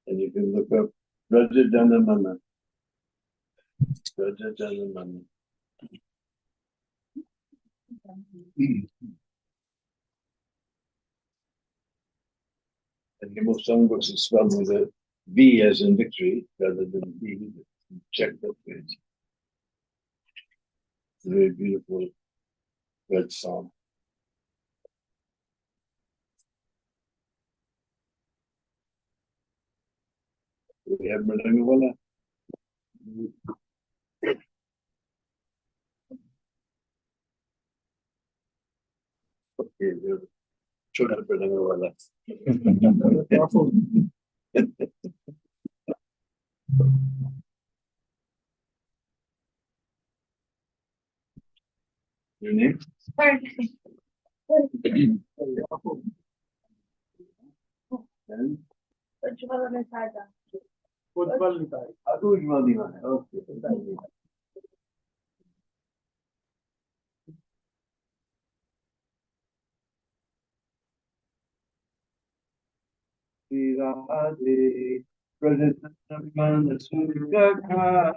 And you can look up Rajajanamana. Rajajanamana. And most songbooks is spelled with a V as in victory rather than B. Check that page. It's a very beautiful red song. We have Madangawala. Okay, Chota Madangawala. Your name? And? Okay. Radhe, Prajatamana Surgakha,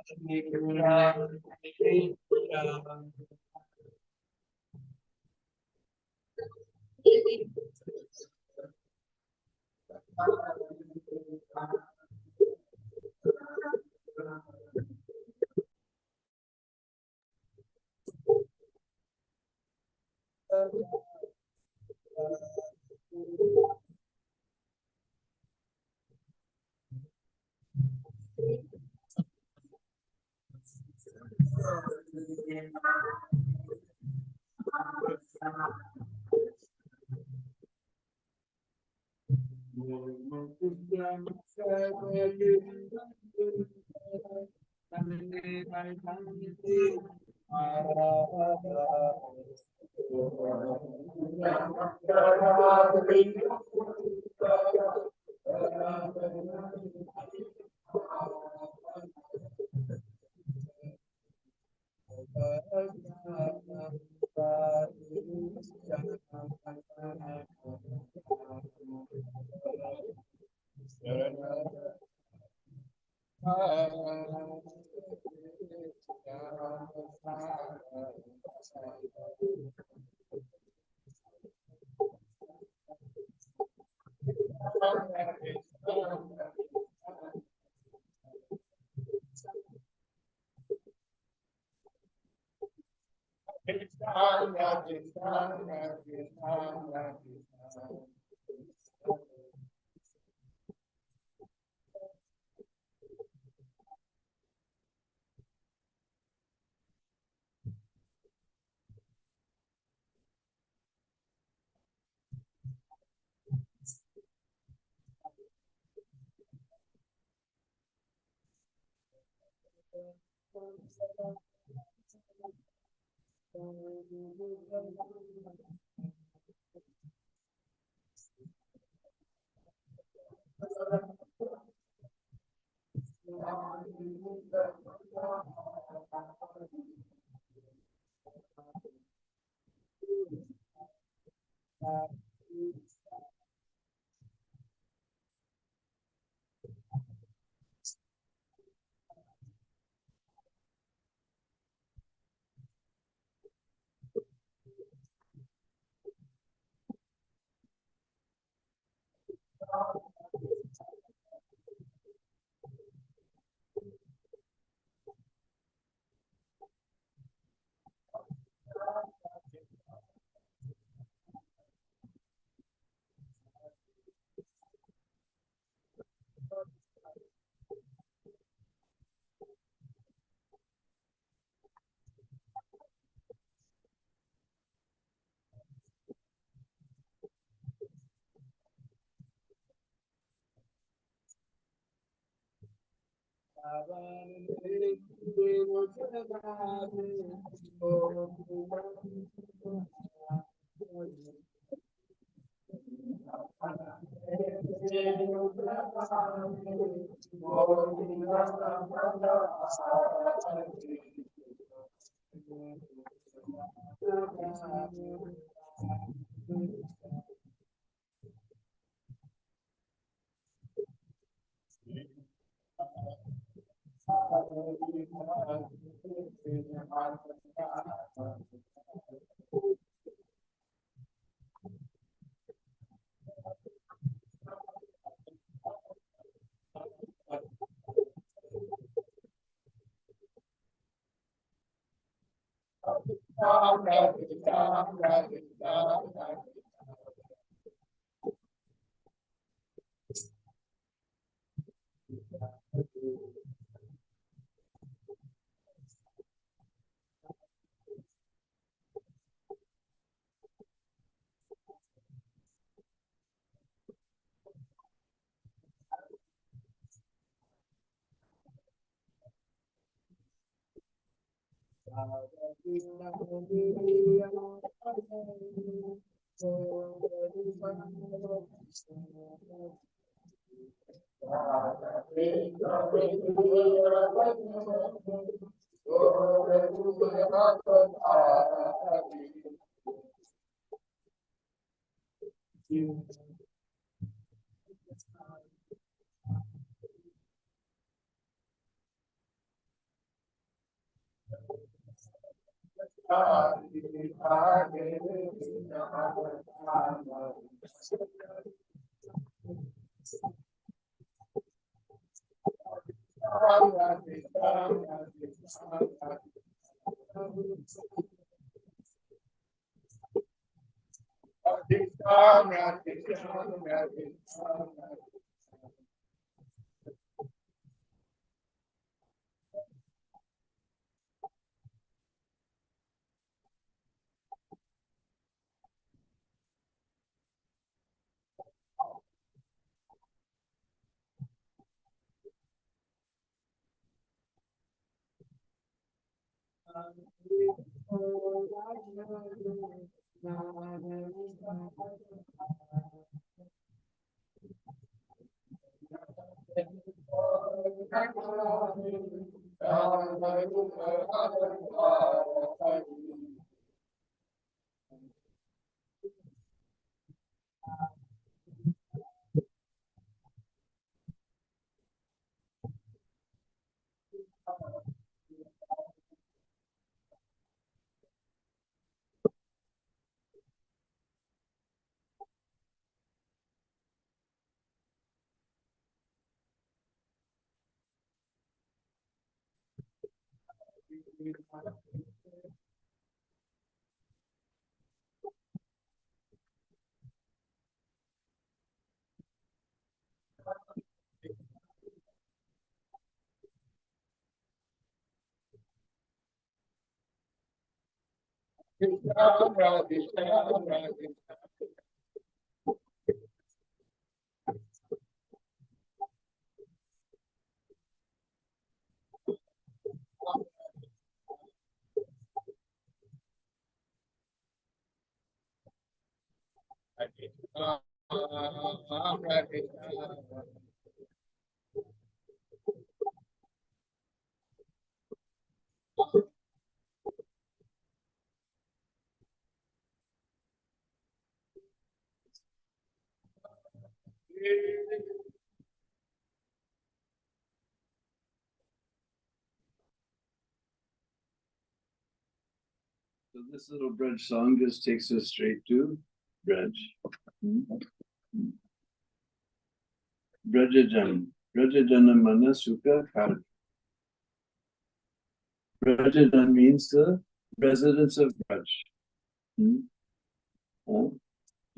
So this little bridge song just takes us straight to Braj. Brajajan. Brajajana mana sukha kar. Brajajan means the residents of Braj.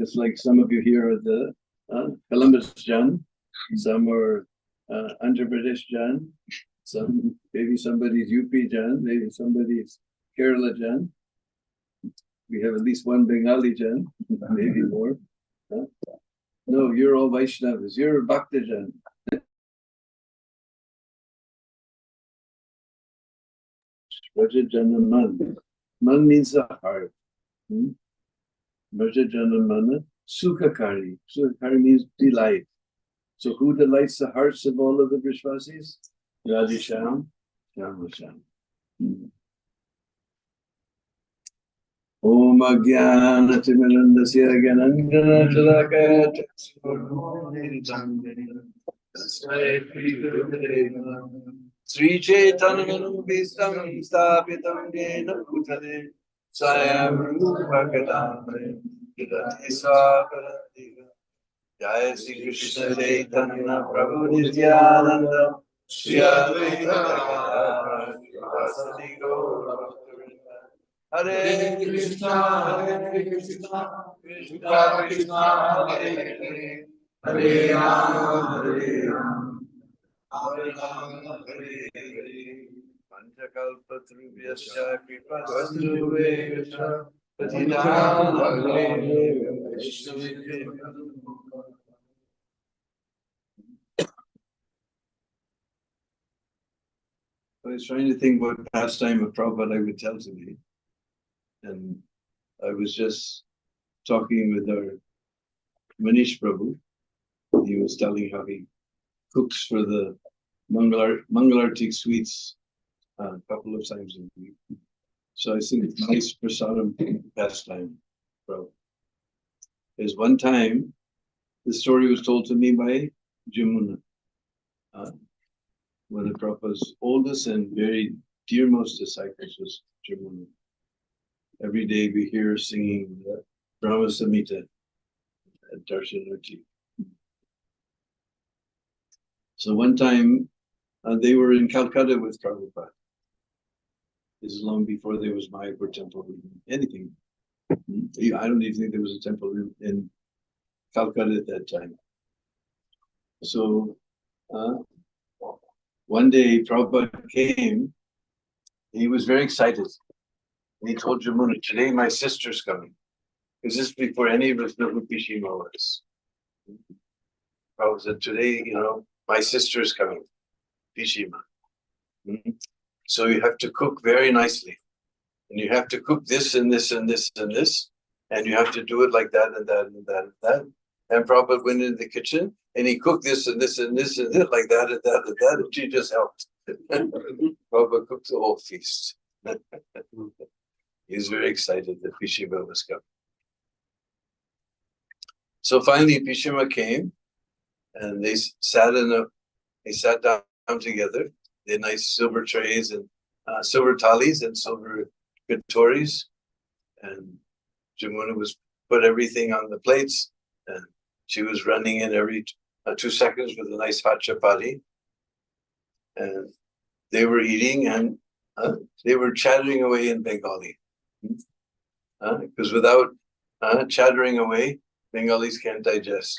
Just like some of you here are the Columbus Jan, some are Andhra Pradesh Jan, some maybe somebody's UP Jan, maybe somebody's Kerala Jan. We have at least one Bengali Jan, maybe more. No, you're all Vaishnavas. You're Bhakti Jan. Brajajana man. Man means the heart. Brajajana mana sukhakari. Sukhakari means delight. So who delights the hearts of all of the Vishwasis? Radhisham, Shamasham. Om Agyana Timirandasya Gyanandana Chalakaya Sri Chaitanya Stapitam Yena Bhutale Swayam Bhagatamre Vidati Swaparadiga Jai Sri Krishna Chaitanya Prabhu Nityananda Shri Advaita Gadadhar Srivasadi Gaura Hare Krishna, Hare Krishna, Krishna Krishna, Hare Hare, Hare Rama, Hare Rama, Hare Rama, Hare Hare. Panchakalpatrubhyascha kripasindhuvescha patitanam pavanebhyo Vaishnavibhyo. I was trying to think what pastime of Prabhupada I would tell today. And I was just talking with our Manish Prabhu. He was telling how he cooks for the Mangalartik sweets a couple of times a week. So I think it's nice prasadam pastime, Prabhu. There's one time, the story was told to me by Jamuna, one of Prabhupada's oldest and very dearmost disciples was Jamuna. Every day we hear her singing the Brahma Samhita at Darshanarti. So one time they were in Calcutta with Prabhupada. This is long before there was Mayapur temple, anything. I don't even think there was a temple in Calcutta at that time. So one day Prabhupada came, he was very excited. And he told Jamuna, today my sister's coming. Because this is before any of us knew who Pishima was. Prabhupada said, today, my sister's coming, Pishima. So you have to cook very nicely. And you have to cook this and this and this and this. And you have to do it like that and that and that and that. And Prabhupada went into the kitchen and he cooked this and this and this and this, like that and that and that. And she just helped. Prabhupada cooked the whole feast. He was very excited that Pishima was coming. So finally Pishima came and they sat down together. They had nice silver trays and silver thalis and silver katoris, and Jamuna was put everything on the plates, and she was running in every 2 seconds with a nice hot chapati, and they were eating and they were chattering away in Bengali, because without chattering away, Bengalis can't digest.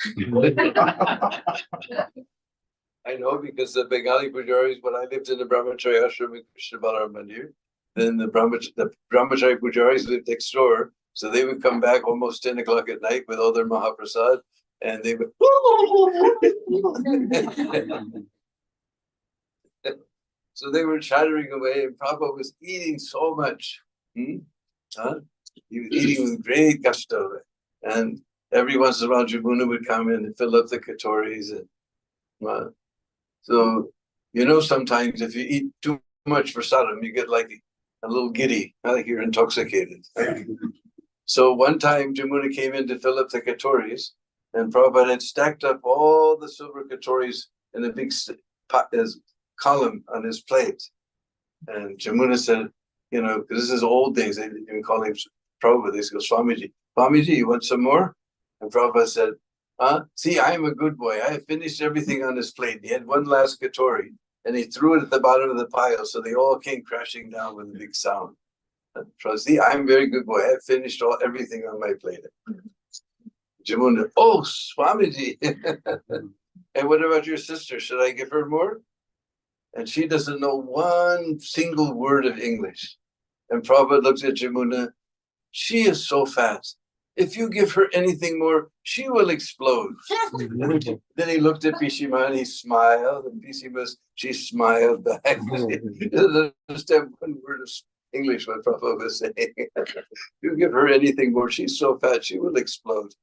I know, because the Bengali pujaris, when I lived in the Brahmachari ashram in Krishna Balaram Mandir, then the Brahmachari pujaris lived next door, so they would come back almost 10 o'clock at night with all their Mahaprasad, and they would so they were chattering away, and Prabhupada was eating so much. He was eating with great gusto, and every once in a while Jamuna would come in and fill up the katoris, and so, sometimes if you eat too much prasadam, you get like a little giddy, like you're intoxicated. So one time Jamuna came in to fill up the katoris, and Prabhupada had stacked up all the silver katoris in a big column on his plate. And Jamuna said, because this is old days, they didn't even call him Prabhupada, they go, Swamiji, you want some more? And Prabhupada said, see, I'm a good boy. I finished everything on his plate. He had one last katori, and he threw it at the bottom of the pile, so they all came crashing down with a big sound. See, I'm a very good boy. I finished everything on my plate. Jamuna, oh, Swamiji. And what about your sister? Should I give her more? And she doesn't know one single word of English. And Prabhupada looks at Jamuna. She is so fat. If you give her anything more, she will explode. Then he looked at Pishima and he smiled, and she smiled back. He doesn't understand one word of English what Prabhupada was saying. If you give her anything more, she's so fat, she will explode.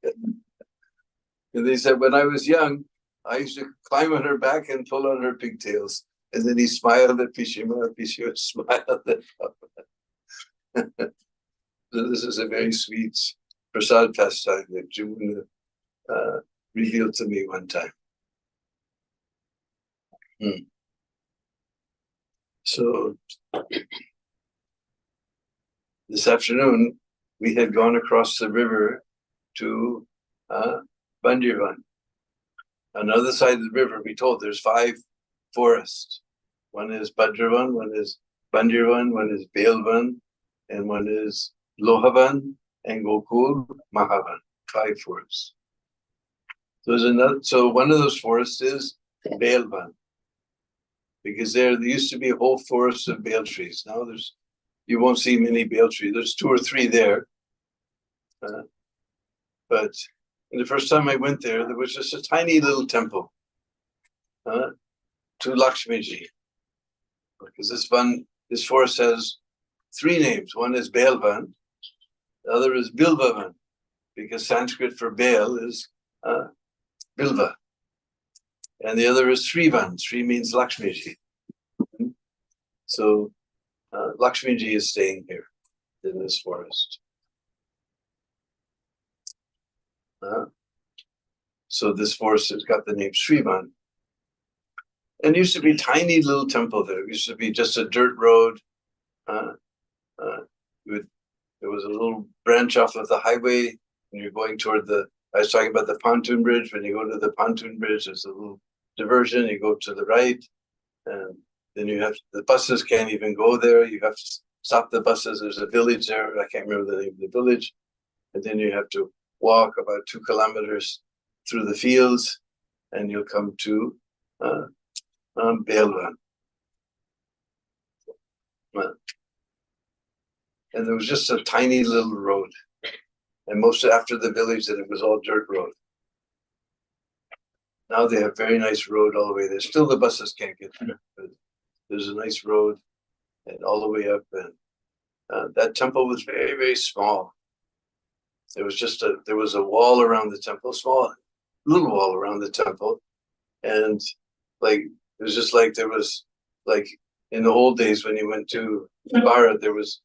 And they said, when I was young, I used to climb on her back and pull on her pigtails. And then he smiled at Pishima, and Pishima smiled at Prabhupada. So this is a very sweet prasad pastime that Jamuna revealed to me one time. So this afternoon, we had gone across the river to Bandirvan. On the other side of the river, we told there's 5 forests. One is Bhadravan, one is Bandirvan, one is Belvan, and one is Lohavan and Gokul Mahavan. 5 forests. So there's another. So one of those forests is Belvan, because there used to be a whole forest of bale trees. Now you won't see many bale trees. There's 2 or 3 there, but the first time I went there, there was just a tiny little temple to Lakshmiji, because this forest has 3 names. One is Belvan, the other is Bilvavan, because Sanskrit for Bale is Bilva, and the other is Srivan. Sri means Lakshmiji. So Lakshmiji is staying here in this forest. So this forest has got the name Srivan. And it used to be a tiny little temple there. It used to be just a dirt road. There was a little branch off of the highway, and you're going toward I was talking about the pontoon bridge. When you go to the pontoon bridge, there's a little diversion. You go to the right, and then the buses can't even go there. You have to stop the buses. There's a village there. I can't remember the name of the village. And then you have to walk about 2 kilometers through the fields, and you'll come to Belvan. And there was just a tiny little road. And most after the village, that it was all dirt road. Now they have very nice road all the way there. Still the buses can't get there, but there's a nice road and all the way up. And that temple was very, very small. There was a wall around the temple, small little wall around the temple. And it was just like there was, like in the old days when you went to Bharat, there was,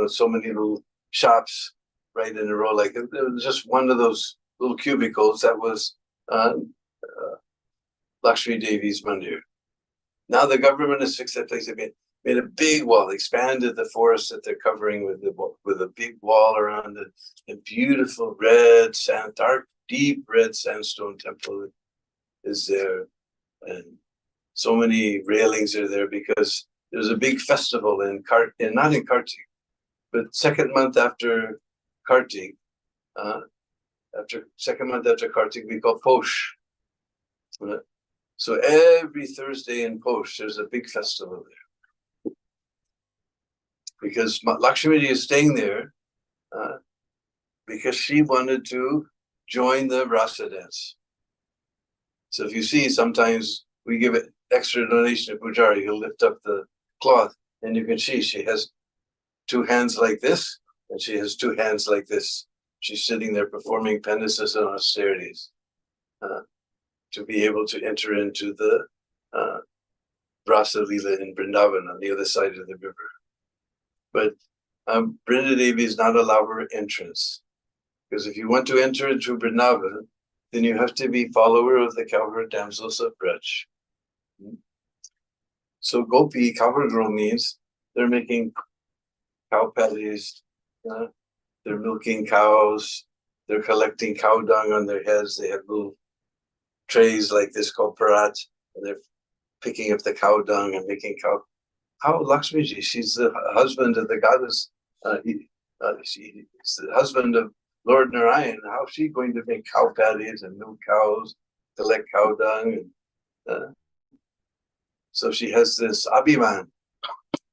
so many little shops right in a row. Like it was just one of those little cubicles that was Lakshmi Devi's mandir. Now the government has fixed that place. They made a big wall, expanded the forest that they're covering with a big wall around it. A beautiful dark, deep red sandstone temple is there, and so many railings are there because there's a big festival not in Kartik, but second month after Kartik. Second month after Kartik, we call Posh. So every Thursday in Posh, there's a big festival there. Because Lakshmi is staying there because she wanted to join the Rasa dance. So if you see, sometimes we give an extra donation to Pujari, he'll lift up the cloth, and you can see she has 2 hands like this, and she has 2 hands like this. She's sitting there performing penances and austerities to be able to enter into the Rasa Lila in Vrindavan on the other side of the river. But Brinda Devi is not allowed her entrance, because if you want to enter into Vrindavan, then you have to be follower of the cowherd damsels of Braj. So Gopi, cowherd girl, means they're making cow patties, they're milking cows, they're collecting cow dung on their heads. They have little trays like this called parat, and they're picking up the cow dung and making cow. How Lakshmiji, she's the husband of the goddess. She's the husband of Lord Narayan. How is she going to make cow patties and milk cows, collect cow dung? So she has this abhiman.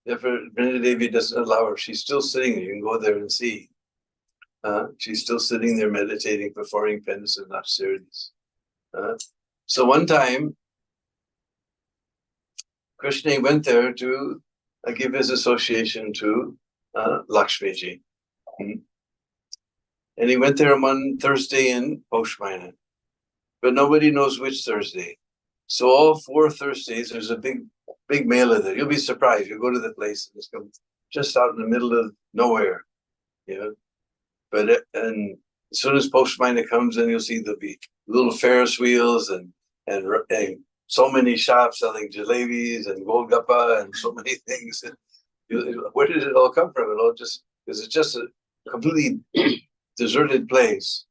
Therefore, Brinda Devi doesn't allow her. She's still sitting there. You can go there and see. She's still sitting there meditating, performing penance and austerities. So one time, Krishna went there to give his association to Lakshmiji. And he went there on one Thursday in Posh Maina. But nobody knows which Thursday. So all 4 Thursdays, there's a big mela there. You'll be surprised. You go to the place and it's just out in the middle of nowhere. But and as soon as Posh Maina comes in, you'll see there'll be little Ferris wheels and so many shops selling jalebis and golgappa and so many things. And where did it all come from? It all just because it's just a completely deserted place.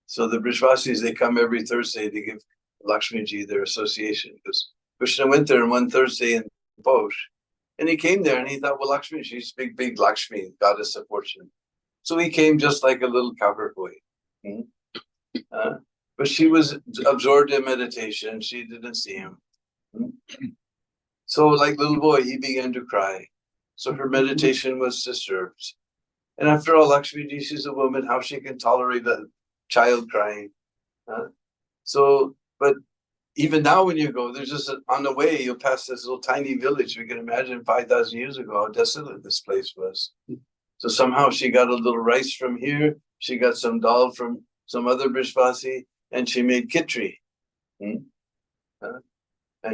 So the Brishvasis, they come every Thursday to give Lakshmiji their association, because Krishna went there on one Thursday in Posh, and he came there and he thought, well, Lakshmi, she's big Lakshmi, goddess of fortune. So he came just like a little cowherd boy. But she was absorbed in meditation. She didn't see him. So like little boy, he began to cry. So her meditation was disturbed. And after all, Lakshmiji, she's a woman, how she can tolerate a child crying. But even now when you go, there's just on the way, you'll pass this little tiny village. We can imagine 5,000 years ago how desolate this place was. So somehow she got a little rice from here. She got some dal from some other Brishvasi, and she made kitri. And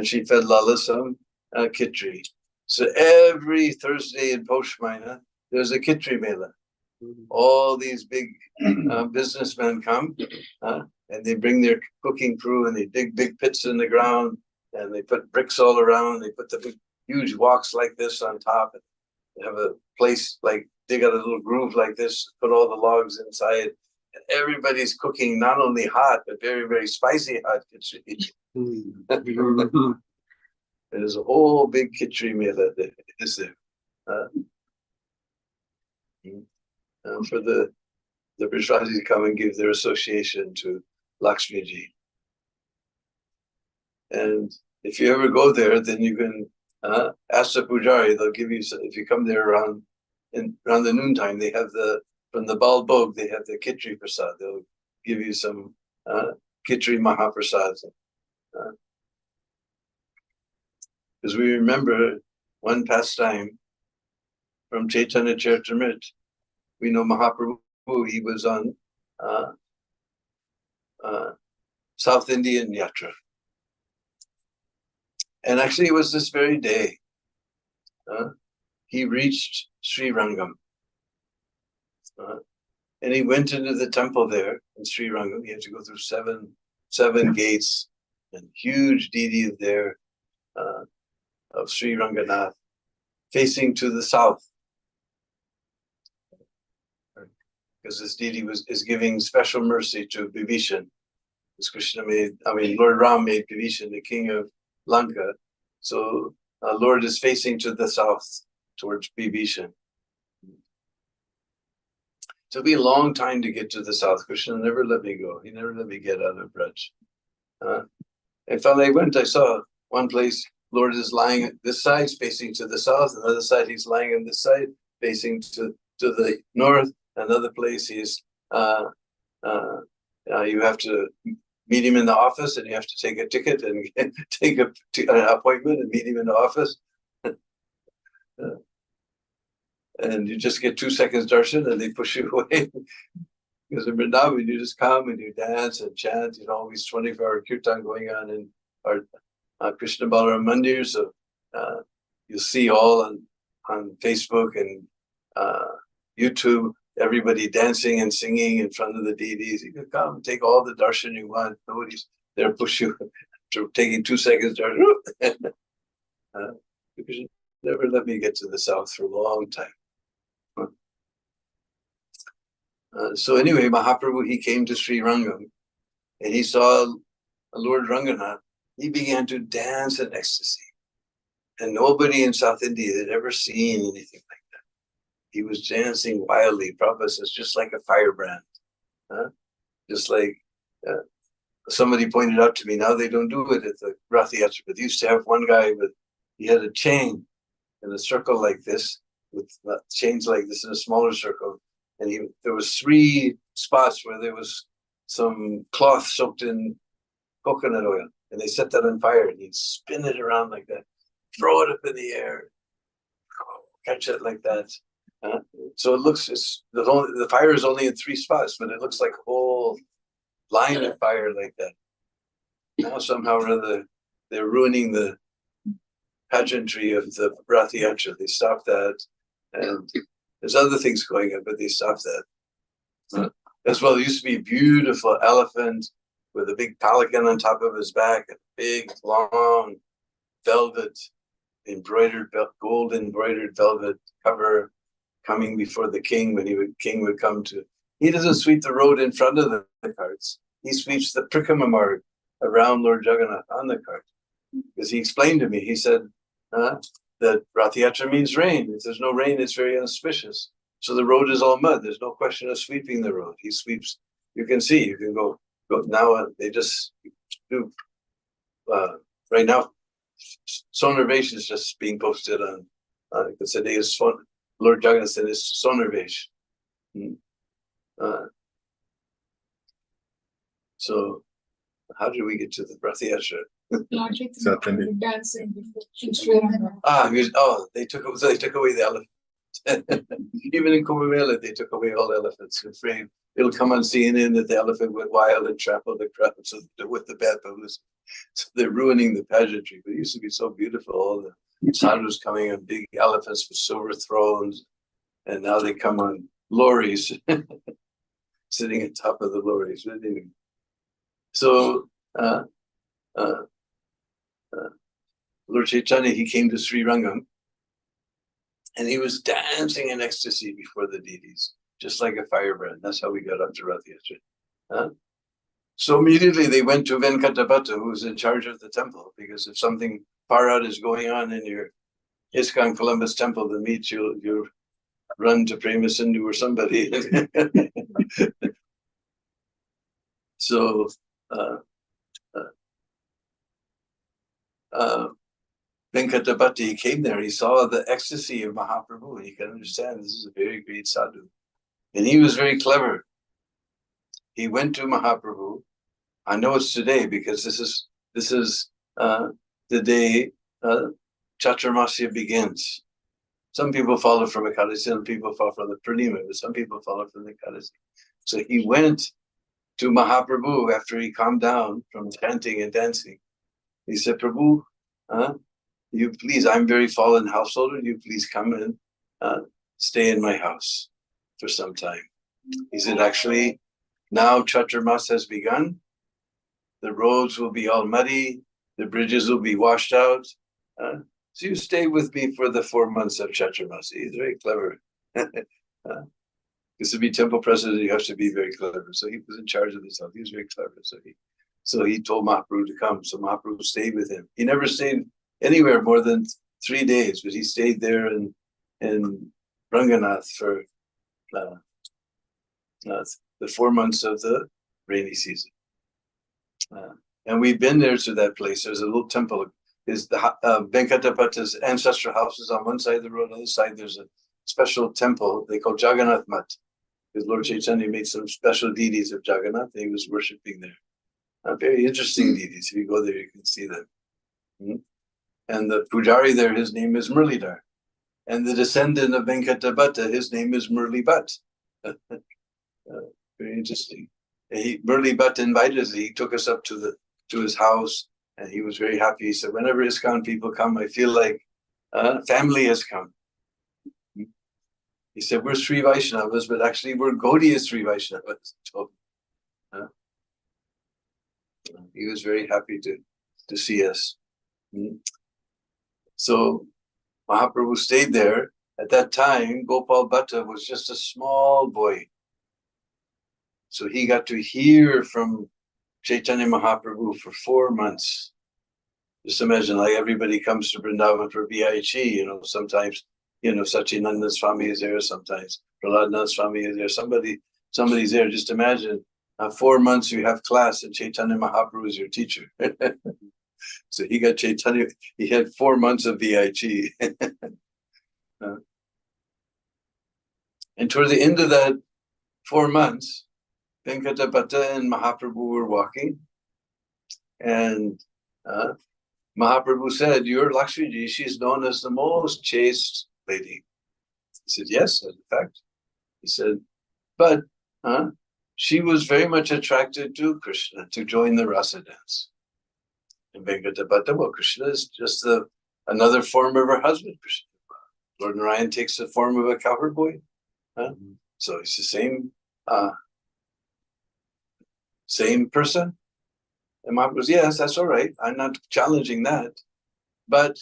she fed Lala some kitri. So every Thursday in Posh Maina, there's a kitri mela. All these big businessmen come and they bring their cooking crew and they dig big pits in the ground and they put bricks all around. They put the big, huge walks like this on top. And they have a place like dig out a little groove like this, put all the logs inside. And everybody's cooking not only hot, but very, very spicy hot kitri. There's a whole big kitri mela that is there. For the Brishvasis to come and give their association to Lakshmiji. And if you ever go there, then you can ask the pujari. They'll give you, if you come there around the noontime, they have from the Bal Bhog, they have the Kitri Prasad. They'll give you some Kitri Mahaprasad. Because we remember one pastime from Chaitanya Charitamrita. We know Mahaprabhu, he was on South Indian Yatra. And actually it was this very day, he reached Sri Rangam. And he went into the temple there in Sri Rangam. He had to go through seven gates, and huge deity there of Sri Ranganath, facing to the south. Because this deity is giving special mercy to Vibhishan. Lord Ram made Vibhishan the king of Lanka. So Lord is facing to the south towards Vibhishan. It took me a long time to get to the south. Krishna never let me go. He never let me get out of Braj. And finally I went, I saw one place, Lord is lying at this side, facing to the south. Another side, he's lying on this side, facing to the north. Another place, he's you have to meet him in the office, and you have to take a ticket and take an appointment and meet him in the office. And you just get 2 seconds darshan and they push you away. Because in Vrindavan, you just come and you dance and chant, always 24-hour kirtan going on in our Krishna Balaram Mandir. So you'll see all on Facebook and YouTube, everybody dancing and singing in front of the deities. You can come, take all the darshan you want. Nobody's there to push you to taking 2 seconds darshan. Krishna never let me get to the south for a long time. So anyway, Mahaprabhu, he came to Sri Rangam and he saw Lord Ranganath. He began to dance in ecstasy. And nobody in South India had ever seen anything like that. He was dancing wildly. Prabhupada says, just like a firebrand. Just like somebody pointed out to me, now they don't do it at the Rath Yatra, but they used to have one guy he had a chain in a circle like this, with chains like this in a smaller circle. And there was 3 spots where there was some cloth soaked in coconut oil, and they set that on fire, and he'd spin it around like that, throw it up in the air, catch it like that. So it looks, the fire is only in 3 spots, but it looks like a whole line of fire like that. Now somehow or other, they're ruining the pageantry of the Rath Yatra. They stopped that, and there's other things going on, but they stopped that. As well, there used to be a beautiful elephant with a big pelican on top of his back, a big, long, velvet, gold embroidered velvet cover coming before the king when king would come to. He doesn't sweep the road in front of the carts. He sweeps the prikamamarg around Lord Jagannath on the cart. Because he explained to me, he said that Rath Yatra means rain. If there's no rain, it's very auspicious. So the road is all mud. There's no question of sweeping the road. He sweeps. You can see. You can go now. They just do. Right now, Sonarvesh is just being posted on. Today is Lord Jagannath is Sonarvesh. So, how did we get to the Rath Yatra? Dancing before they took away the elephant. Even in Kumbh Mela, they took away all elephants. Afraid it'll come on CNN that the elephant went wild and trampled the crowd with the bad publicity. So they're ruining the pageantry. But it used to be so beautiful. All the sadhus coming on big elephants with silver thrones, and now they come on lorries, sitting on top of the lorries. So Lord Chaitanya, he came to Sri Rangam, and he was dancing in ecstasy before the deities, just like a firebrand. That's how we got up to Rath Yatra. So immediately they went to Venkatabhatta, who was in charge of the temple, because if something far out is going on in your ISKCON Columbus temple, the meet you'll run to Prema Sindhu or somebody. So Venkatabhatta, he came there, he saw the ecstasy of Mahaprabhu, and he can understand this is a very great sadhu. And he was very clever. He went to Mahaprabhu. I know it's today because this is the day Chaturmasya begins. Some people follow from Ekadasi, some people follow from the Purnima, but some people follow from the Ekadasi. So he went to Mahaprabhu after he calmed down from chanting and dancing. He said, Prabhu, you please, I'm very fallen householder, you please come and stay in my house for some time. He said, actually, now Chaturmas has begun. The roads will be all muddy. The bridges will be washed out. So you stay with me for the 4 months of Chaturmas. He's very clever. Because to be temple president, you have to be very clever. So he was in charge of this. He was very clever. So he told Mahaprabhu to come. So Mahaprabhu stayed with him. He never stayed anywhere more than 3 days, but he stayed there in Ranganath for the 4 months of the rainy season. And we've been there to that place. There's a little temple. Is the Venkatapata's ancestral house is on one side of the road. On the other side, there's a special temple they call Jagannath Mat. Because Lord Chaitanya made some special deities of Jagannath, and he was worshipping there. Very interesting deities. If you go there, you can see them. And the pujari there, his name is Murlidhar. And the descendant of Venkatapata, his name is Murli Bhatt. Very interesting. Murli Bhatt invited us. He took us up to his house, and he was very happy. He said, whenever ISKCON people come, I feel like family has come. He said, we're Sri Vaishnavas, but actually we're Gaudiya Sri Vaishnavas. He was very happy to see us. So Mahaprabhu stayed there. At that time, Gopal Bhatta was just a small boy. So he got to hear from Chaitanya Mahaprabhu for 4 months. Just imagine, like everybody comes to Vrindavan for BIG, sometimes, Satyananda Swami is there, sometimes Prahlad Swami is there, somebody's there. Just imagine, 4 months you have class and Chaitanya Mahaprabhu is your teacher. So he got Chaitanya, he had 4 months of BIG. And toward the end of that 4 months, Venkatapata and Mahaprabhu were walking, and Mahaprabhu said, "Your Lakshmiji, she's known as the most chaste lady." He said, "Yes, in fact." He said, "But she was very much attracted to Krishna to join the rasa dance." And Venkatapata, well, Krishna is just another form of her husband, Krishna. Lord Narayan takes the form of a cowherd boy. So it's the same person. And Mahaprabhu was, yes, that's all right. I'm not challenging that. But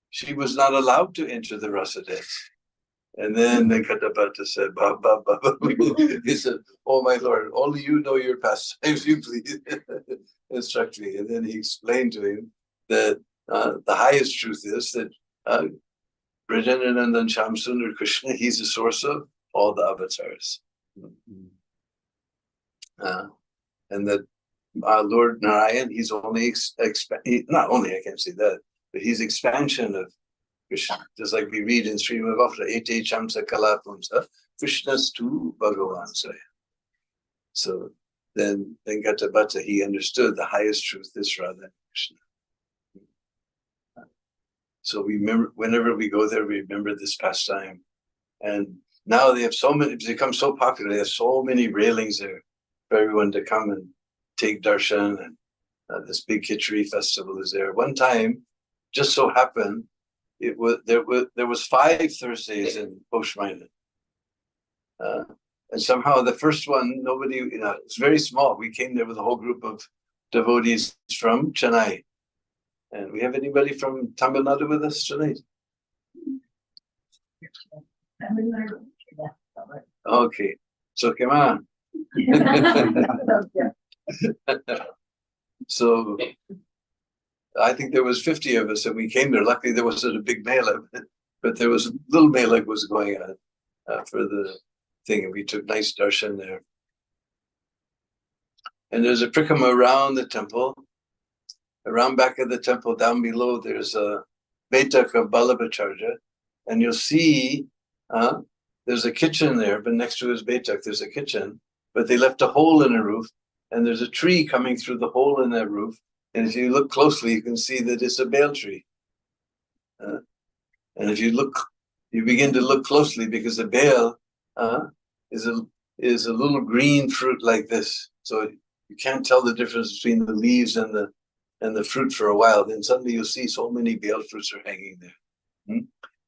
she was not allowed to enter the rasa dance. And then Venkatapata said, he said, oh my Lord, only you know your pastimes, you please instruct me. And then he explained to him that the highest truth is that Brajendranan Shamsundar Krishna, he's the source of all the avatars. And that Lord Narayan, he's only not only, I can't say that, but he's expansion of Krishna. Just like we read in Srimad Bhakti, Ete Chamsa Kalapamsa, Krishna's to Bhagavan Saya. So then Venkatapata, he understood the highest truth is Radha and Krishna. So we remember, whenever we go there, we remember this pastime. And now they have so many, it's become so popular, they have so many railings there for everyone to come and take darshan, and this big Khichdi festival is there. One time, just so happened, there was 5 Thursdays in Posh Minot. And somehow the first one, nobody, it's very small. We came there with a whole group of devotees from Chennai. And we have anybody from Tamil Nadu with us tonight? Okay, so come on. So I think there was 50 of us, and we came there. Luckily, there wasn't a big mela, but there was a little mela was going on for the thing, and we took nice darshan there. And there's a prikama around the temple. Around back of the temple, down below, there's a Betak of Ballabhacharya, and you'll see there's a kitchen there, but next to his Betak, there's a kitchen, but they left a hole in the roof, and there's a tree coming through the hole in that roof. And if you look closely, you can see that it's a bale tree. And if you begin to look closely, because the bale is a little green fruit like this. So you can't tell the difference between the leaves and the fruit for a while. Then suddenly you'll see so many bale fruits are hanging there.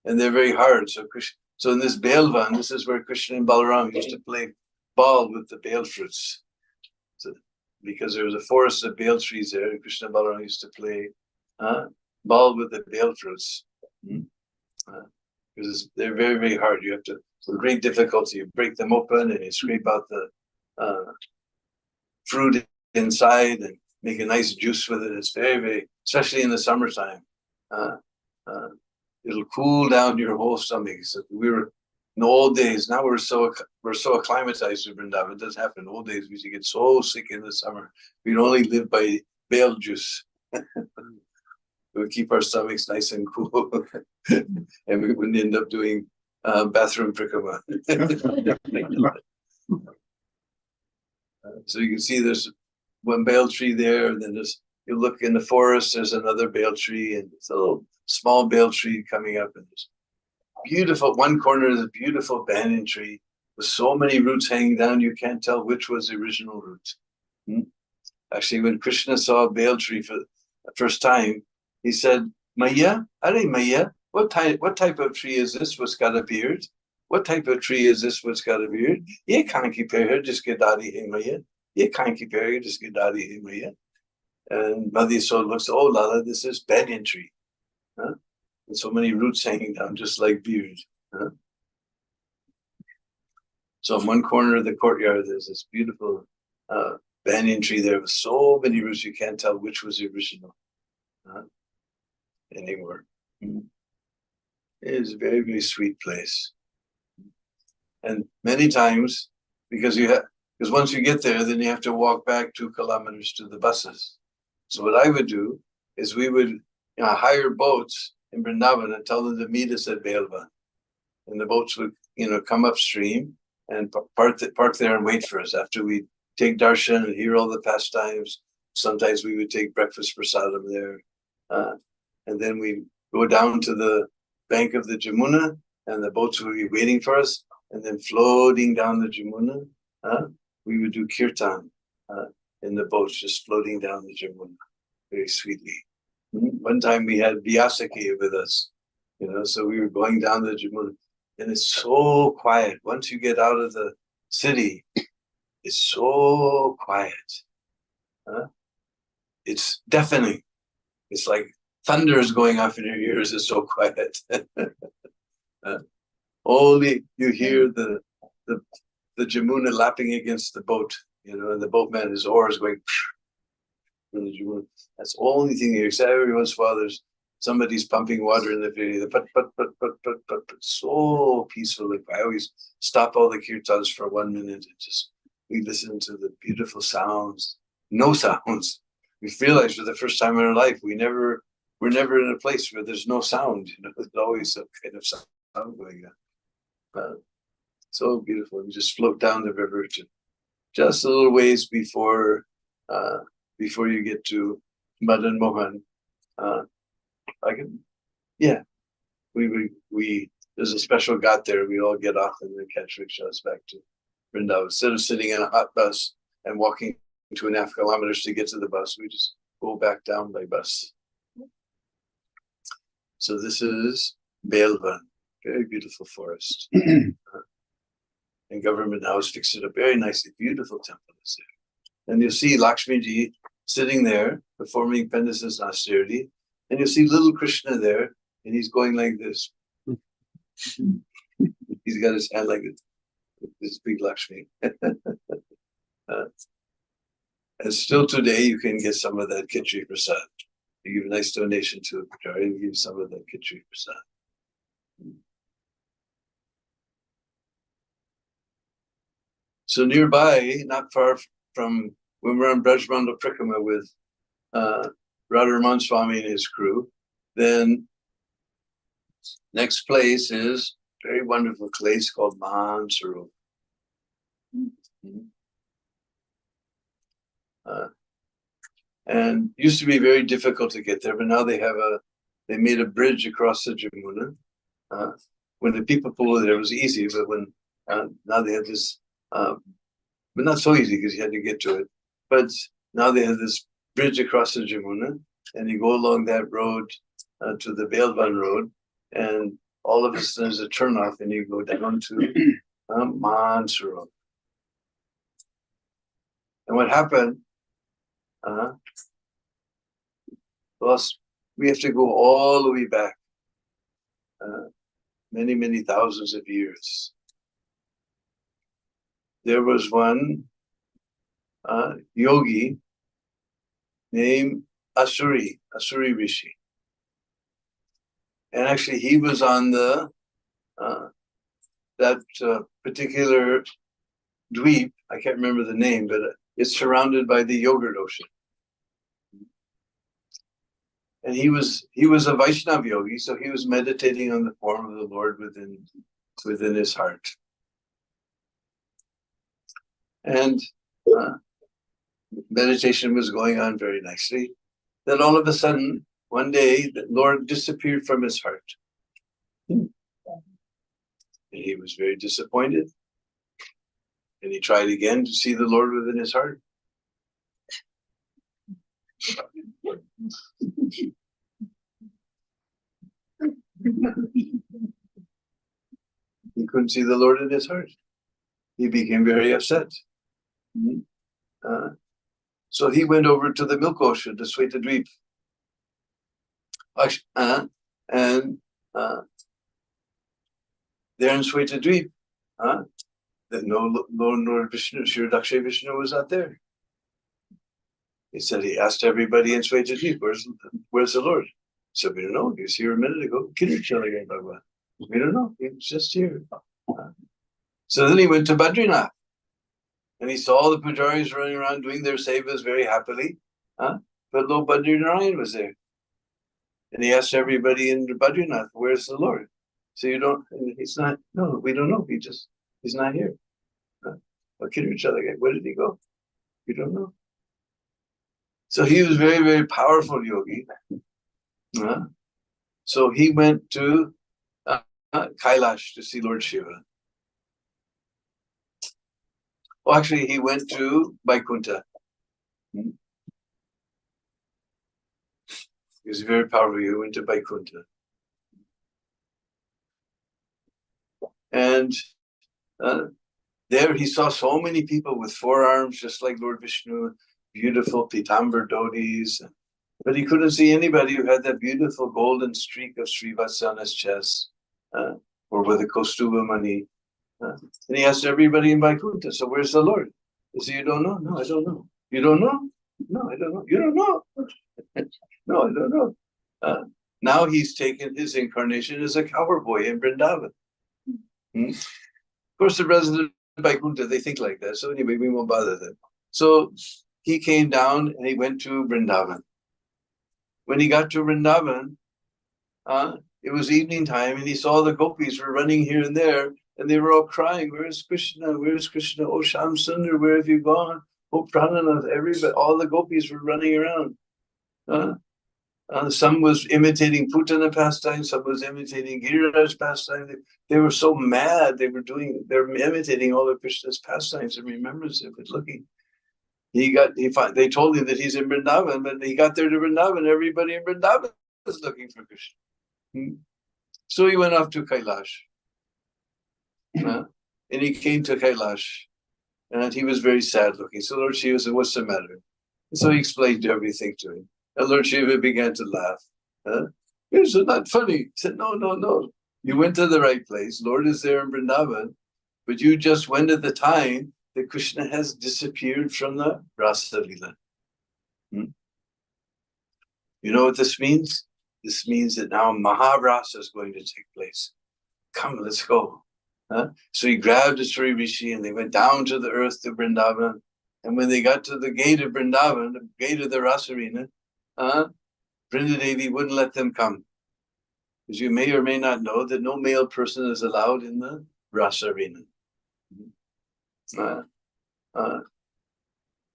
And they're very hard. So in this Bailvan, this is where Krishna and Balaram used to play ball with the bale fruits. So, because there was a forest of bale trees there, and Krishna and Balaram used to play ball with the bale fruits. Because they're very, very hard. You have to, with great difficulty, you break them open and you scrape out the fruit inside and make a nice juice with it. It's very, very, especially in the summertime. It'll cool down your whole stomach. So we were in the old days. Now we're so acclimatized to Vrindavan. It doesn't happen in the old days. We used to get so sick in the summer. We'd only live by bale juice. It would keep our stomachs nice and cool, and we wouldn't end up doing bathroom prikama. So you can see there's one bale tree there, and then you look in the forest, there's another bale tree, and it's a little small bale tree coming up, and there's beautiful, one corner is a beautiful banyan tree with so many roots hanging down, you can't tell which was the original root. Actually, when Krishna saw a bale tree for the first time, he said, Maya, Are Maya, what type of tree is this? What's got a beard? What type of tree is this? What's got a beard? Ye can't keep her, just get daddy hey Maya. Ye can't keep her, just get daddy hey Maya. And Madhi so looks, oh Lala, this is banyan tree. And so many roots hanging down, just like beard. So in one corner of the courtyard, there's this beautiful banyan tree there with so many roots, you can't tell which was the original anymore. It is a very, very sweet place. And many times, because once you get there, then you have to walk back 2 kilometers to the buses. So what I would do is we would hire boats in Vrindavan and tell them to meet us at Bailvan. And the boats would come upstream and park there and wait for us after we take darshan and hear all the pastimes. Sometimes we would take breakfast prasadam there. And then we go down to the bank of the Jamuna, and the boats would be waiting for us. And then floating down the Jamuna, we would do kirtan in the boats, just floating down the Jamuna very sweetly. One time we had Vyasaki with us, so we were going down the Jamuna, and it's so quiet. Once you get out of the city, it's so quiet. it's deafening. It's like thunder is going off in your ears. It's so quiet. Only you hear the Jamuna lapping against the boat, and the boatman, his oars going from the Jamuna. That's the only thing you hear. Except every once in a while, there's somebody's pumping water in the video. The but, so peaceful. Like, I always stop all the kirtans for 1 minute and just we listen to the beautiful sounds. No sounds. We realize for the first time in our life, we're never in a place where there's no sound. There's always some kind of sound going on. So beautiful. We just float down the river to just a little ways before you get to Madan Mohan. We there's a special ghat there. We all get off and then catch rickshaws back to Vrindavan. Instead of sitting in a hot bus and walking 2.5 kilometers to get to the bus, we just go back down by bus. So this is Belvan, very beautiful forest. And government now has fixed it up very nicely. Beautiful temple is there. And you'll see Lakshmi Ji sitting there performing penance and austerity. And you'll see little Krishna there, and he's going like this. He's got his hand like this big Lakshmi. And still today, you can get some of that Khichdi Prasad. You give a nice donation to a Pujari and give some of that Khichdi Prasad. So nearby, not far from when we're on Brajmandal Prikrama with Radharaman Swami and his crew, then next place is a very wonderful place called Mansarovar. And used to be very difficult to get there, but now they made a bridge across the Jamuna. When the people pulled it, it was easy, but when now they have this, but not so easy because you had to get to it. But now they have this bridge across the Jamuna, and you go along that road to the Belvan road, and all of a sudden there's a turnoff, and you go down to Mansarovar. And what happened? Well, we have to go all the way back, many, many thousands of years. There was one yogi named Asuri Rishi. And actually he was on that particular dweep, I can't remember the name, but it's surrounded by the Yogurt Ocean. And he was a Vaishnava yogi, so he was meditating on the form of the Lord within his heart. And meditation was going on very nicely. Then all of a sudden, one day, the Lord disappeared from his heart. And he was very disappointed. And he tried again to see the Lord within his heart. He couldn't see the Lord in his heart. He became very upset. So he went over to the Milk Ocean, to Svetadweep. And there in Svetadweep, no Lord Vishnu, Shri Dakshay Vishnu was not there. He said he asked everybody in Svetadweep, where's the Lord? He said, we don't know. He was here a minute ago. We don't know. He was just here. So then he went to Badrinath. And he saw the pujaris running around doing their sevas very happily. But Lord Badrinarayan was there. And he asked everybody in Badrinath, where's the Lord? So you don't, and he's not, no, we don't know. He's not here. Where did he go? We don't know. So he was very, very powerful yogi. So he went to Kailash to see Lord Shiva. Well, actually, he went to Vaikuntha. He was very powerful. He went to Vaikuntha. And there he saw so many people with 4 arms, just like Lord Vishnu, beautiful pitambar dhotis, but he couldn't see anybody who had that beautiful golden streak of Srivatsana's chest, or with a Kaustuva mani. And he asked everybody in Vaikuntha, so where's the Lord? He said, you don't know? No, I don't know. You don't know? No, I don't know. You don't know? No, I don't know. Now he's taken his incarnation as a cowboy in Vrindavan. Of course, the residents of Vaikuntha, they think like that. So anyway, we won't bother them. So he came down and he went to Vrindavan. When he got to Vrindavan, it was evening time, and he saw the gopis were running here and there, and they were all crying, "Where's Krishna? Where's Krishna? Oh, Sham Sundar, where have you gone? Oh, Prananath!" Everybody, all the gopis were running around. Some was imitating Putana pastime, some was imitating Giriraj pastime. They were so mad. They're imitating all of Krishna's pastimes and remembrance of it. Looking, they told him that he's in Vrindavan, but he got there to Vrindavan. Everybody in Vrindavan was looking for Krishna. So he went off to Kailash. And he came to Kailash, and he was very sad looking. So Lord Shiva said, "What's the matter?" And so he explained everything to him. And Lord Shiva began to laugh. It's not funny. He said, no. You went to the right place. Lord is there in Vrindavan, but you just went at the time that Krishna has disappeared from the Rasa Lila. You know what this means? This means that now Maharasa is going to take place. Come, let's go. So he grabbed a Sri Rishi and they went down to the earth to Vrindavan. And when they got to the gate of Vrindavan, the gate of the Rasa Arena, Vrindadevi wouldn't let them come. Because you may or may not know that no male person is allowed in the Rasa Arena.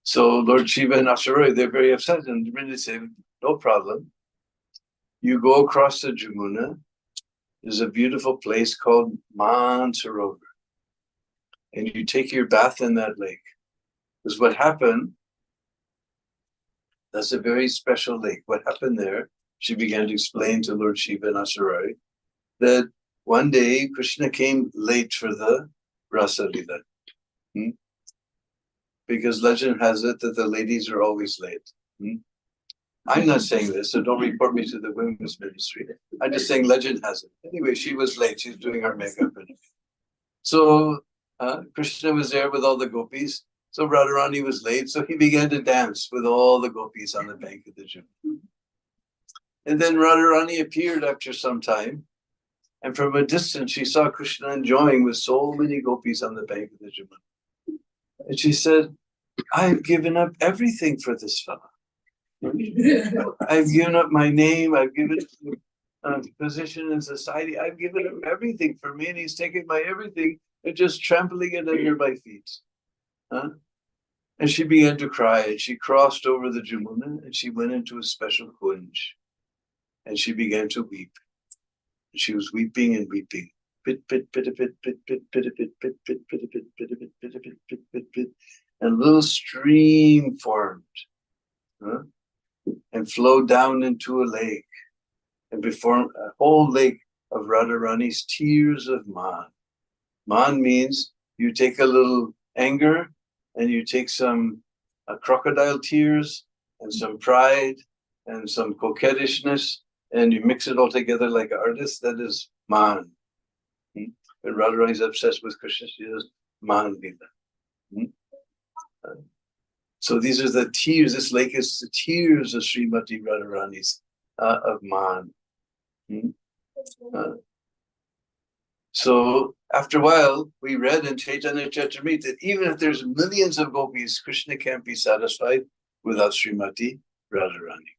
So Lord Shiva and Asaroi, they're very upset, and Vrindadevi said, no problem. You go across the Jamuna. There's a beautiful place called Mansarovar. And you take your bath in that lake. Because what happened, that's a very special lake. What happened there, she began to explain to Lord Shiva and Asaroi that one day Krishna came late for the Rasa Lila. Because legend has it that the ladies are always late. I'm not saying this, so don't report me to the women's ministry. I'm just saying legend has it. Anyway, she was late. She's doing her makeup. So Krishna was there with all the gopis. So Radharani was late. So he began to dance with all the gopis on the bank of the Jamuna. And then Radharani appeared after some time. And from a distance, she saw Krishna enjoying with so many gopis on the bank of the Jamuna. And she said, I've given up everything for this fellow. I've given up my name. I've given up position in society. I've given up everything for me, and he's taken my everything and just trampling it under my feet. And she began to cry, and she crossed over the Jamuna, and she went into a special kunj, and she began to weep. And she was weeping and weeping. Pit, pit, pit, pit, pit, pit, pit, pit, pit, pit, pit, pit, pit, pit, pit, pit, pit, pit, pit, and a little stream formed. And flowed down into a lake, and before a whole lake of Radharani's tears of man. Man means you take a little anger, and you take some crocodile tears, and some pride, and some coquettishness, and you mix it all together like an artist. That is man. When Radharani is obsessed with Krishna, she does man lila. So these are the tears. This lake is the tears of Srimati Radharani's of man. So after a while, we read in Chaitanya Charitamrita that even if there's millions of gopis, Krishna can't be satisfied without Srimati Radharani.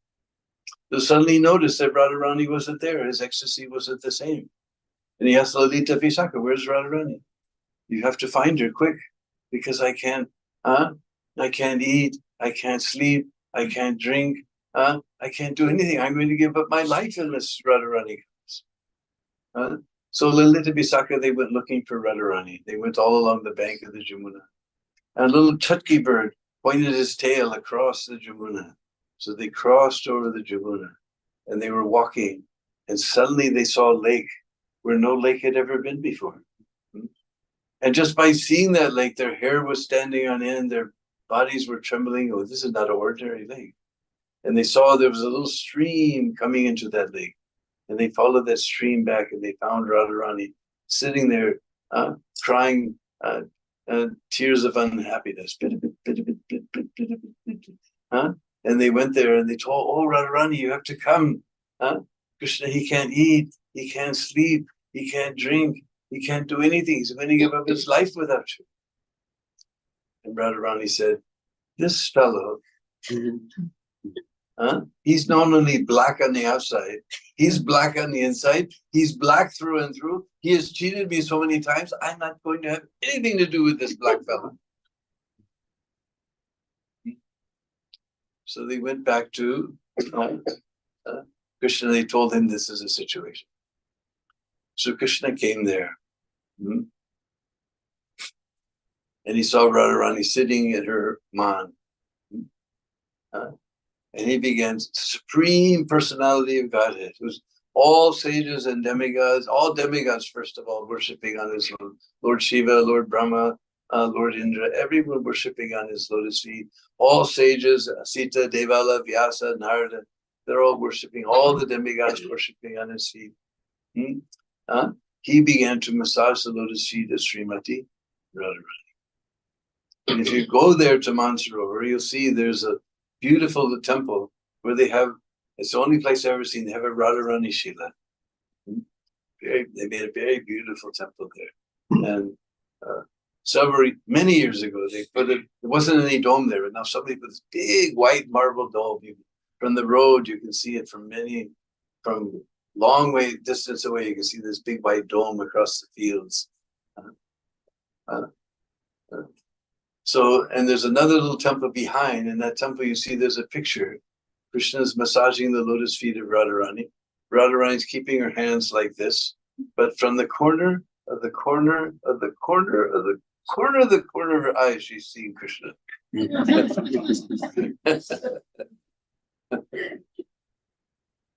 So suddenly he noticed that Radharani wasn't there. His ecstasy wasn't the same. And he asked Lalita Visakha, where's Radharani? You have to find her quick, because I can't eat, I can't sleep, I can't drink, I can't do anything. I'm going to give up my life unless Radharani comes. So Lalita Visakha, they went looking for Radharani. They went all along the bank of the Jamuna. And a little chutki bird pointed his tail across the Jamuna. So they crossed over the Jamuna, and they were walking, and suddenly they saw a lake where no lake had ever been before. And just by seeing that lake, their hair was standing on end, their bodies were trembling. Oh, this is not an ordinary lake. And they saw there was a little stream coming into that lake. And they followed that stream back and they found Radharani sitting there crying tears of unhappiness. And they went there and they told, oh, Radharani, you have to come. Krishna, he can't eat, he can't sleep, he can't drink, he can't do anything. He's going to give up his life without you. And Radharani said, this fellow, he's not only black on the outside, he's black on the inside, he's black through and through. He has cheated me so many times, I'm not going to have anything to do with this black fellow. So they went back to Krishna, they told him this is a situation. So Krishna came there. And he saw Radharani sitting at her man. And he began, Supreme Personality of Godhead. It was all sages and demigods, all demigods, first of all, worshipping on his Lord Shiva, Lord Brahma, Lord Indra, everyone worshipping on his lotus feet. All sages, Sita, Devala, Vyasa, Narada, they're all worshipping, all the demigods worshipping on his feet. He began to massage the lotus feet of Srimati Radharani. And if you go there to Mansarovar, you'll see there's a beautiful temple where they have, it's the only place I've ever seen, they have a Radharani Shila. They made a very beautiful temple there. And many years ago, they put it, there wasn't any dome there, but now somebody put this big white marble dome. From the road, you can see it from long way distance away, you can see this big white dome across the fields. So, and there's another little temple behind. In that temple, you see there's a picture. Krishna's massaging the lotus feet of Radharani. Radharani's keeping her hands like this, but from the corner of the corner of the corner of the corner of the corner of her eye, she's seeing Krishna.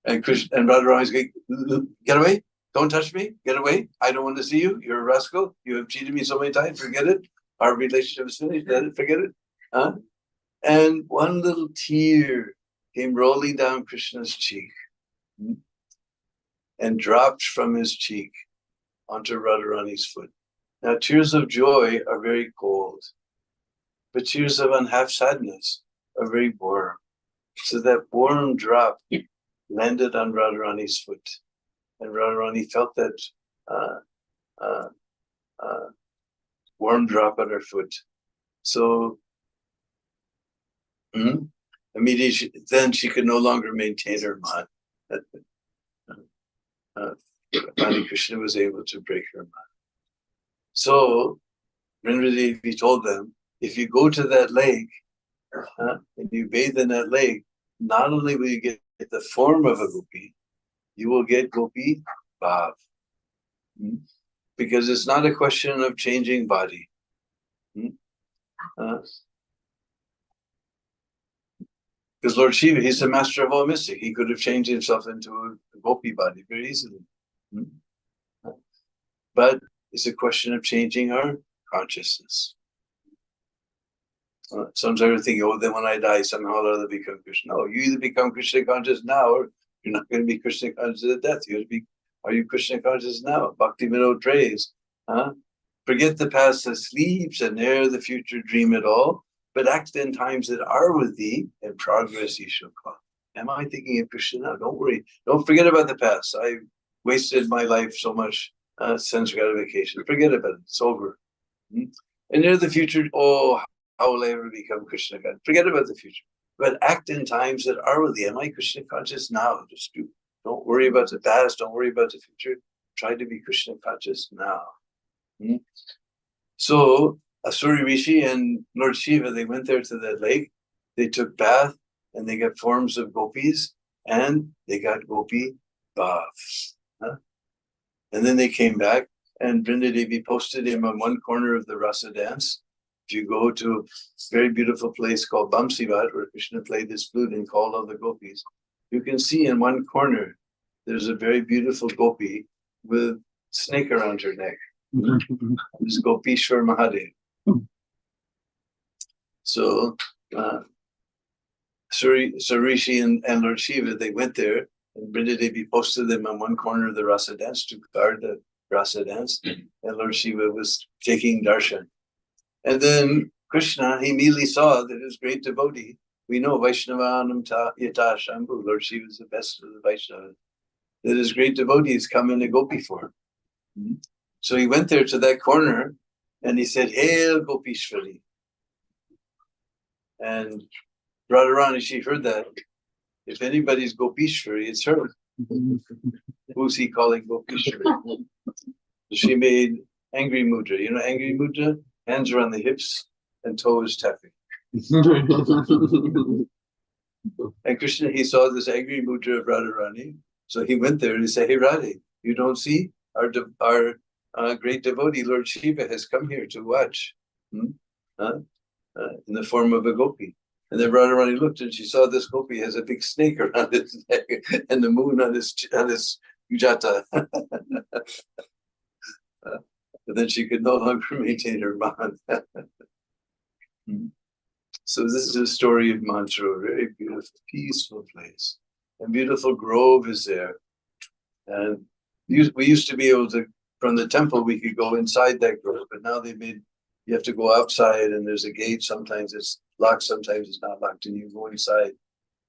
And Radharani's going, get away, don't touch me, get away, I don't want to see you, you're a rascal, you have cheated me so many times, forget it, our relationship is finished, let it, forget it. And one little tear came rolling down Krishna's cheek and dropped from his cheek onto Radharani's foot. Now, tears of joy are very cold, but tears of sadness are very warm. So that warm drop landed on Radharani's foot, and Radharani felt that warm drop on her foot. So immediately, then she could no longer maintain her mind. Radha Krishna was able to break her mind. So Vrindadevi told them, if you go to that lake and you bathe in that lake, not only will you get the form of a gopi, you will get gopi bhav. Because it's not a question of changing body. Because Lord Shiva, he's the master of all mystic. He could have changed himself into a gopi body very easily. But it's a question of changing our consciousness. Sometimes we're thinking, oh, then when I die, somehow or other become Krishna. No, you either become Krishna conscious now, or you're not going to be Krishna conscious at death. You have to be, are you Krishna conscious now? Bhakti Vinod prays. Forget the past that sleeps, and ne'er the future dream at all, but act in times that are with thee, and progress ye shall call. Am I thinking of Krishna now? Don't worry. Don't forget about the past. I wasted my life so much sense gratification. Forget about it. It's over. And near the future, oh, how will I ever become Krishna conscious? Forget about the future. But act in times that are with thee. Am I Krishna conscious now? Just don't worry about the past. Don't worry about the future. Try to be Krishna conscious now. So Asuri Rishi and Lord Shiva, they went there to that lake. They took bath and they got forms of gopis and they got gopi bhav. And then they came back and Vrindadevi posted him on one corner of the rasa dance. If you go to a very beautiful place called Bamsivat, where Krishna played his flute and called all the gopis, you can see in one corner, there's a very beautiful gopi with snake around her neck. This Gopishwar Mahadev. So Sarishi and Lord Shiva, they went there, and Brindadevi posted them on one corner of the rasa dance to guard the rasa dance, and Lord Shiva was taking darshan. And then Krishna, he immediately saw that his great devotee, we know Vaishnavanam Yata Shambhu, Lord Shiva is the best of the Vaishnavas, that his great devotees come in a gopi form. So he went there to that corner and he said, Hail Gopishwari. And Radharani, she heard that. If anybody's Gopishwari, it's her. Who's he calling Gopishwari? So she made angry mudra. You know angry mudra? Hands are on the hips and toes tapping. And Krishna, he saw this angry mudra of Radharani. So he went there and he said, Hey Radhe, you don't see? Our great devotee, Lord Shiva, has come here to watch in the form of a gopi. And then Radharani looked and she saw this gopi has a big snake around his neck and the moon on his jata. And then she could no longer maintain her man. So this is a story of Mantra, a very beautiful, peaceful place. And beautiful grove is there. And we used to be able to, from the temple, we could go inside that grove, but now they made, you have to go outside and there's a gate. Sometimes it's locked, sometimes it's not locked, and you go inside.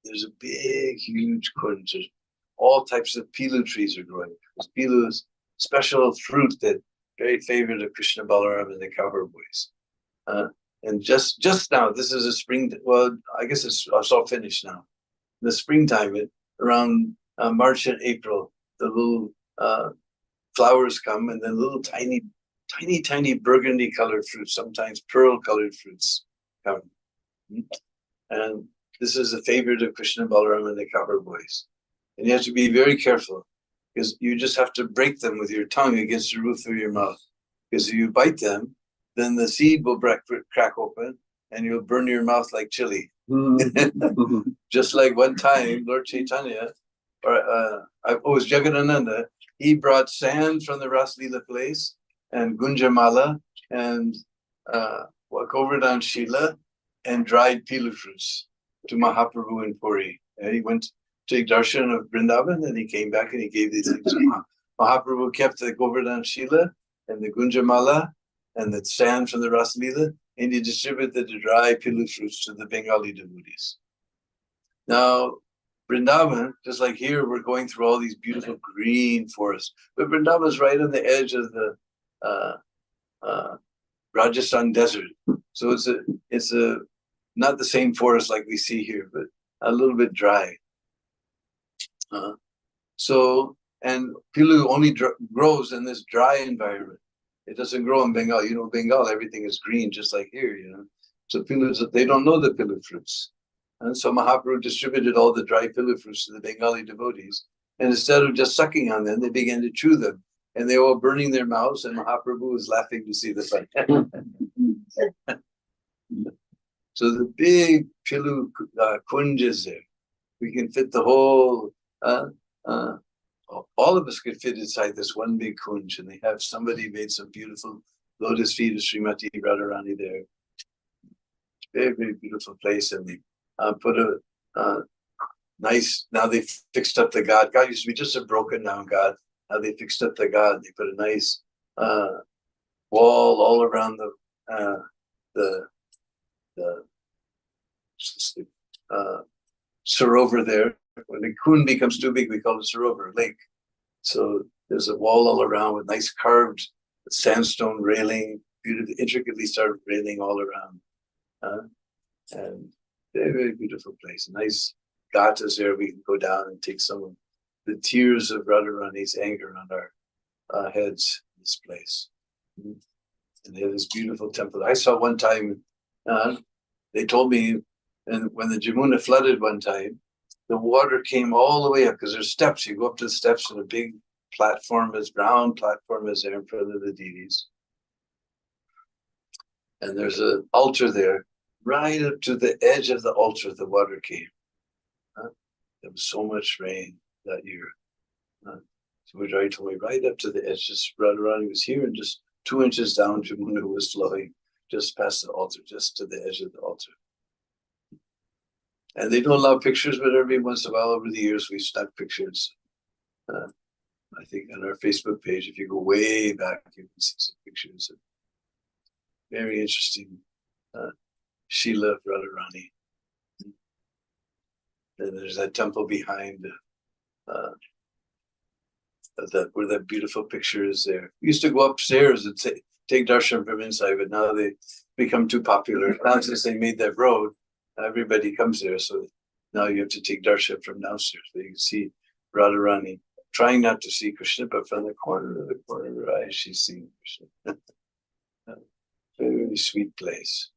There's a big, huge kunj. There's all types of pilu trees are growing. Pilu is special fruit that very favorite of Krishna Balaram and the cowherd boys. And just now, this is a spring, well, I guess it's all finished now. In the springtime, around March and April, the little flowers come, and then little tiny burgundy colored fruits, sometimes pearl colored fruits come. And this is a favorite of Krishna Balaram and the cowherd boys. And you have to be very careful, because you just have to break them with your tongue against the roof of your mouth. Because if you bite them, then the seed will crack open and you'll burn your mouth like chili. Just like one time, Lord Chaitanya, it was Jagadananda, he brought sand from the Raslila place and Gunjamala and Govardhan Shila and dried pilu fruits to Mahaprabhu in Puri. And he went to take darshan of Vrindavan and he came back and he gave these things. Mahaprabhu kept the Govardhan Shila and the Gunjamala and the sand from the Raslila, and he distributed the dry pilu fruits to the Bengali devotees. Now, Vrindavan, just like here, we're going through all these beautiful green forests, but Vrindavan is right on the edge of the Rajasthan desert. So it's a not the same forest like we see here, but a little bit dry. And pilu only grows in this dry environment. It doesn't grow in Bengal. You know, Bengal, everything is green, just like here, you know. So pilus, they don't know the pilu fruits. And so Mahaprabhu distributed all the dry pilu fruits to the Bengali devotees. And instead of just sucking on them, they began to chew them. And they were burning their mouths, and Mahaprabhu was laughing to see the sight. So the big pilu kunj is there. We can fit the whole, all of us could fit inside this one big kunj, and they have somebody made some beautiful lotus feet of Srimati Radharani there. Very, very beautiful place. And they put a nice, now they fixed up the god. God used to be just a broken down god. Now they fixed up the god. They put a nice wall all around the sarovar there. When the kund becomes too big, we call it sarovar, lake. So there's a wall all around with nice carved sandstone railing, beautiful, intricately started railing all around. And very, very beautiful place. A nice gatas there. We can go down and take some of the tears of Radharani's anger on our heads in this place. And they have this beautiful temple. I saw one time, they told me, and when the Jamuna flooded one time, the water came all the way up because there's steps. You go up to the steps and a big platform, this brown platform is there in front of the deities. And there's an altar there. Right up to the edge of the altar, the water came. There was so much rain that year. So Vajrayana told me right up to the edge, just Radharani was here and just 2 inches down, Jamuna was flowing just past the altar, just to the edge of the altar. And they don't allow pictures, but every once in a while over the years, we stuck pictures. I think on our Facebook page, if you go way back, you can see some pictures of very interesting Sheila of Radharani. And there's that temple behind where that beautiful picture is there. We used to go upstairs and take darshan from inside, but now they become too popular. Now since they made that road, everybody comes there. So now you have to take darshan from downstairs. So you can see Radharani, trying not to see Krishna, but from the corner of her eye, she's seeing Krishna. Very sweet place.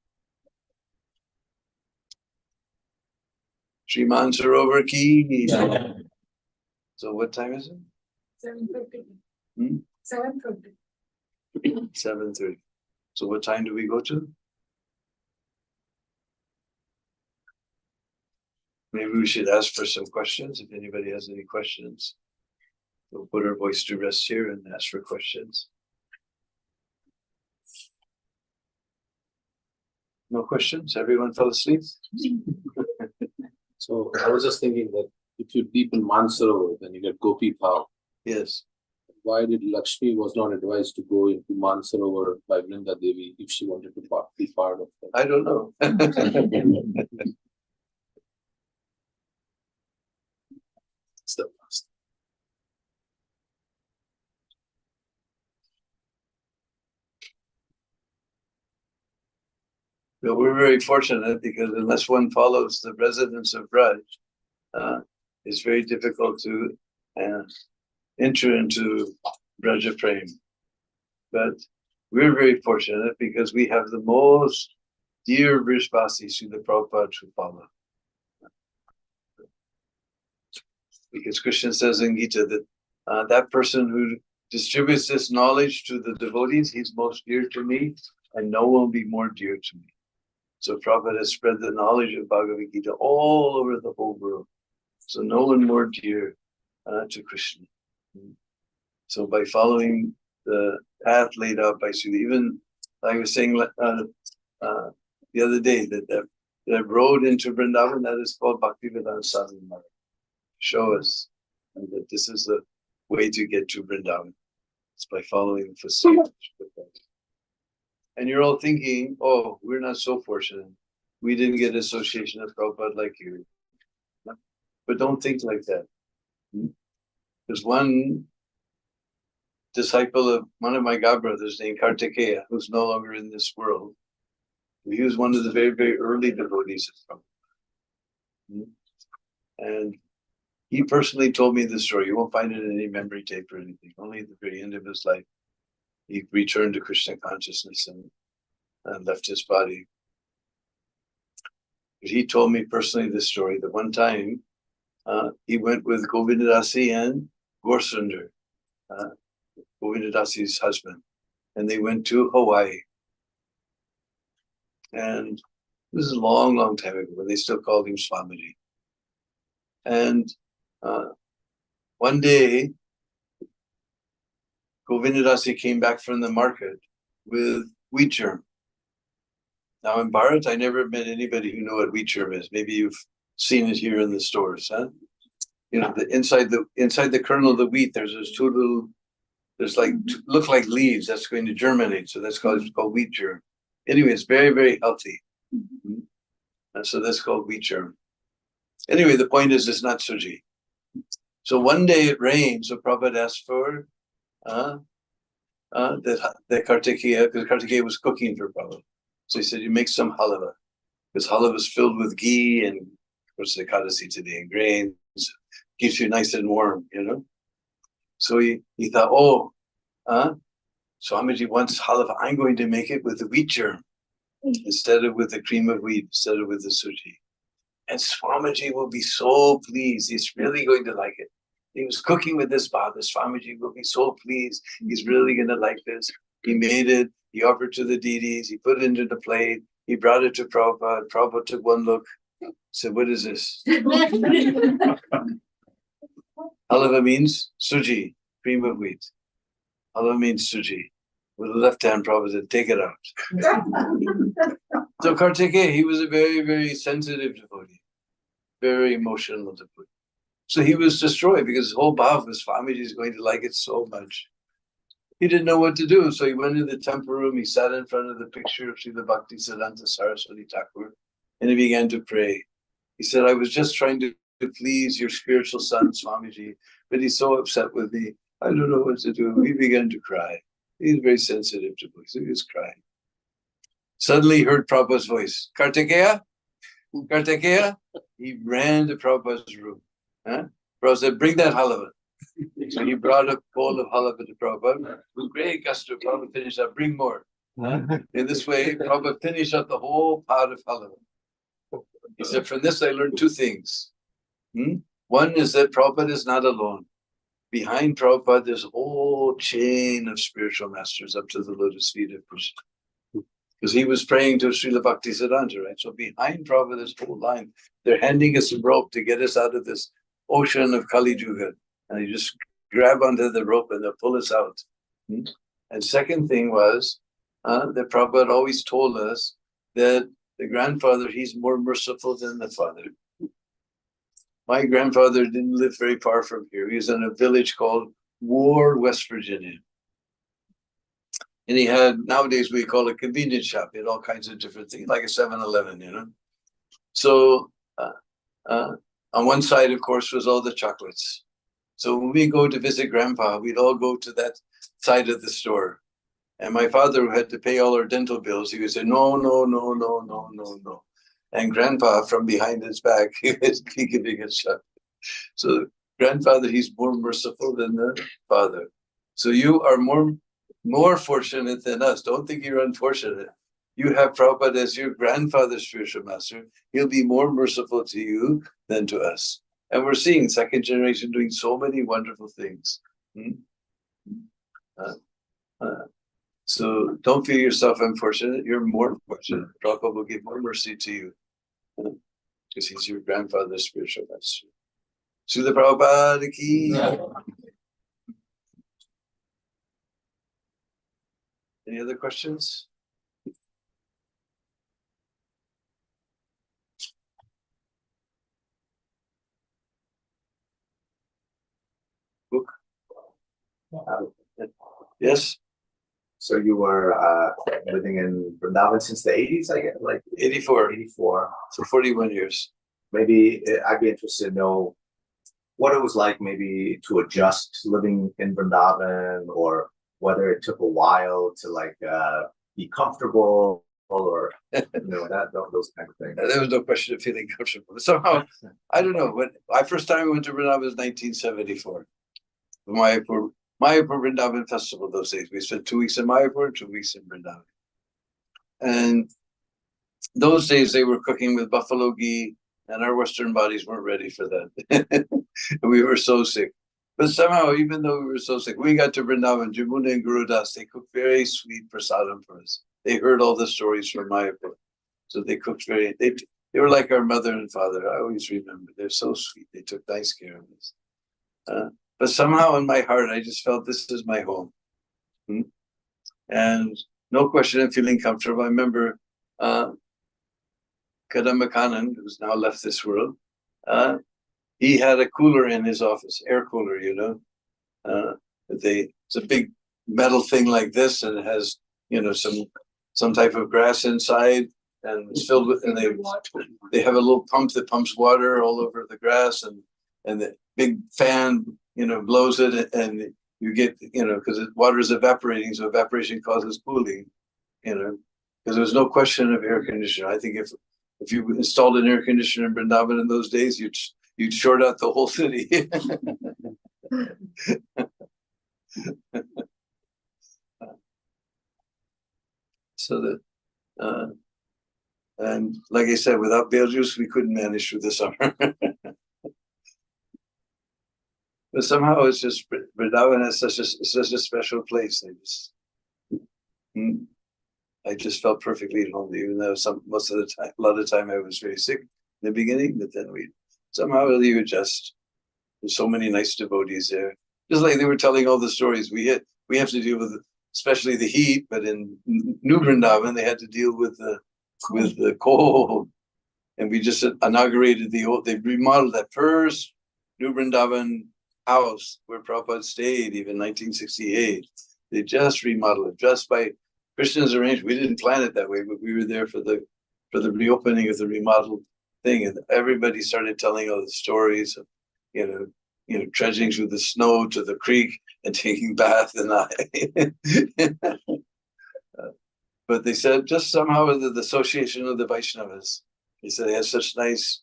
Shriman Sarovar ki. So what time is it? 7:30. 7:30. 7:30. So what time do we go to? Maybe we should ask for some questions. If anybody has any questions, we'll put our voice to rest here and ask for questions. No questions? Everyone fell asleep? So I was just thinking that if you deepen Mansarovar, then you get Gopi Bhav. Yes. Why did Lakshmi was not advised to go into Mansarovar by Vrinda Devi if she wanted to be part of that? I don't know. It's the past. But we're very fortunate because unless one follows the residents of Braj, it's very difficult to enter into Braja Prem. But we're very fortunate because we have the most dear Vrishvasis who the Prabhupada who follow. Because Krishna says in Gita that that person who distributes this knowledge to the devotees, he's most dear to me, and no one will be more dear to me. So Prabhupada has spread the knowledge of Bhagavad Gita all over the whole world. So no one more dear to Krishna. So by following the path laid out by Sudha, even I was saying the other day that road into Vrindavan, that is called Bhakti Vedanta Sadhana Marg. Show us that this is the way to get to Vrindavan. It's by following the footsteps. And you're all thinking, oh, we're not so fortunate. We didn't get association of Prabhupada like you. But don't think like that. There's one disciple of one of my godbrothers named Kartikeya, who's no longer in this world. He was one of the very, very early devotees of Prabhupada. And he personally told me this story. You won't find it in any memory tape or anything. Only at the very end of his life, he returned to Krishna consciousness and left his body. But he told me personally this story, that one time he went with Govindadasi and Gorsundar, Govindadasi's husband, and they went to Hawaii. And this is a long, long time ago, when they still called him Swamiji. And one day, Govindadasi came back from the market with wheat germ. Now in Bharat, I never met anybody who knew what wheat germ is. Maybe you've seen it here in the stores, huh? You know, inside the kernel of the wheat, there's those two little, there's like look like leaves that's going to germinate. So that's called, it's called wheat germ. Anyway, it's very, very healthy. And so that's called wheat germ. Anyway, the point is it's not suji. So one day it rained, so Prabhupada asked for that Kartikeya, because Kartikeya was cooking for Prabhupada. So he said, you make some halava, because halava is filled with ghee and, of course, the kadasi today and grains, keeps you nice and warm, you know. So he thought, Swamiji wants halava, I'm going to make it with the wheat germ instead of with the cream of wheat, instead of with the suji. And Swamiji will be so pleased. He's really going to like it. He was cooking with this father. Swamiji will be so pleased. He's really going to like this. He made it. He offered to the deities. He put it into the plate. He brought it to Prabhupada. Prabhupada took one look. Said, what is this? Halava means suji, cream of wheat. Halava means suji. with a left hand, Prabhupada said, take it out. So Kartikeya, he was a very, very sensitive devotee, very emotional devotee. So he was destroyed because his whole bhav was Swamiji is going to like it so much. He didn't know what to do. So he went in the temple room, he sat in front of the picture of Srila Bhakti Siddhanta Saraswati Thakur, and he began to pray. He said, I was just trying to please your spiritual son, Swamiji, but he's so upset with me. I don't know what to do. He began to cry. He's very sensitive to voice. He was crying. Suddenly he heard Prabhupada's voice. Kartikeya? Kartikeya? He ran to Prabhupada's room. Huh? Prabhupada said, bring that halava. So he brought a bowl of halava to Prabhupada. With great gusto, Prabhupada finished up, bring more. In this way, Prabhupada finished up the whole pot of halava. He said, from this I learned two things. One is that Prabhupada is not alone. Behind Prabhupada, there's a whole chain of spiritual masters up to the lotus feet of Krishna. Because he was praying to Srila Bhakti Siddhanta, right? So behind Prabhupada, this whole line, they're handing us a rope to get us out of this ocean of Kali Yuga. And you just grab onto the rope and they'll pull us out. And second thing was that Prabhupada always told us that the grandfather, he's more merciful than the father. My grandfather didn't live very far from here. He was in a village called Ward, West Virginia. And he had, nowadays we call it a convenience shop. He had all kinds of different things, like a 7-Eleven, you know. So on one side, of course, was all the chocolates. So when we go to visit Grandpa, we'd all go to that side of the store. And my father, who had to pay all our dental bills, he would say, no, no, no, no, no, no, no. And Grandpa, from behind his back, he was giving a shot. So grandfather, he's more merciful than the father. So you are more fortunate than us. Don't think you're unfortunate. You have Prabhupada as your grandfather's spiritual master. He'll be more merciful to you than to us. And we're seeing second generation doing so many wonderful things. So don't feel yourself unfortunate. You're more fortunate. Prabhupada will give more mercy to you because he's your grandfather's spiritual master. Srila Prabhupada ki. Any other questions? Book? Yes? So you were living in Vrindavan since the 80s, I guess, like 84. 84. So 41 years. Maybe I'd be interested to know what it was like maybe to adjust living in Vrindavan, or whether it took a while to like be comfortable, or those kind of things. There was no question of feeling comfortable. Somehow, I don't know. When I first time went to Vrindavan was 1974. Mayapur Vrindavan Festival those days. We spent 2 weeks in Mayapur, 2 weeks in Vrindavan. And those days they were cooking with buffalo ghee, and our Western bodies weren't ready for that. We were so sick. But somehow, even though we were so sick, we got to Vrindavan, Jamuna and Guru Das, they cooked very sweet prasadam for us. They heard all the stories from Mayapur. So they cooked they were like our mother and father. I always remember. They're so sweet. They took nice care of us. But somehow in my heart, I just felt this is my home. And no question of feeling comfortable. I remember Kadambakanan, who's now left this world, he had a cooler in his office, air cooler, you know. It's a big metal thing like this, and it has, some type of grass inside, and it's filled with, and they have a little pump that pumps water all over the grass, and the big fan, blows it, and you get, because water is evaporating, so evaporation causes cooling, because there was no question of air conditioner. I think if you installed an air conditioner in Vrindavan in those days, you'd short out the whole city. So that, and like I said, without betel juice, we couldn't manage through the summer. But somehow it's just, Vrindavan is such a special place. I just felt perfectly at home, even though a lot of the time I was very sick in the beginning, but then somehow you adjust. There's so many nice devotees there. Just like they were telling all the stories, we have to deal with especially the heat, but in New Vrindavan, they had to deal with the cold. And we just inaugurated they remodeled that first New Vrindavan house where Prabhupada stayed, even 1968. They just remodeled it just by Krishna's arrangement. We didn't plan it that way, but we were there for the reopening of the remodeled thing, and everybody started telling all the stories of, trudging through the snow to the creek and taking bath but they said just somehow the association of the Vaishnavas. They said they had such nice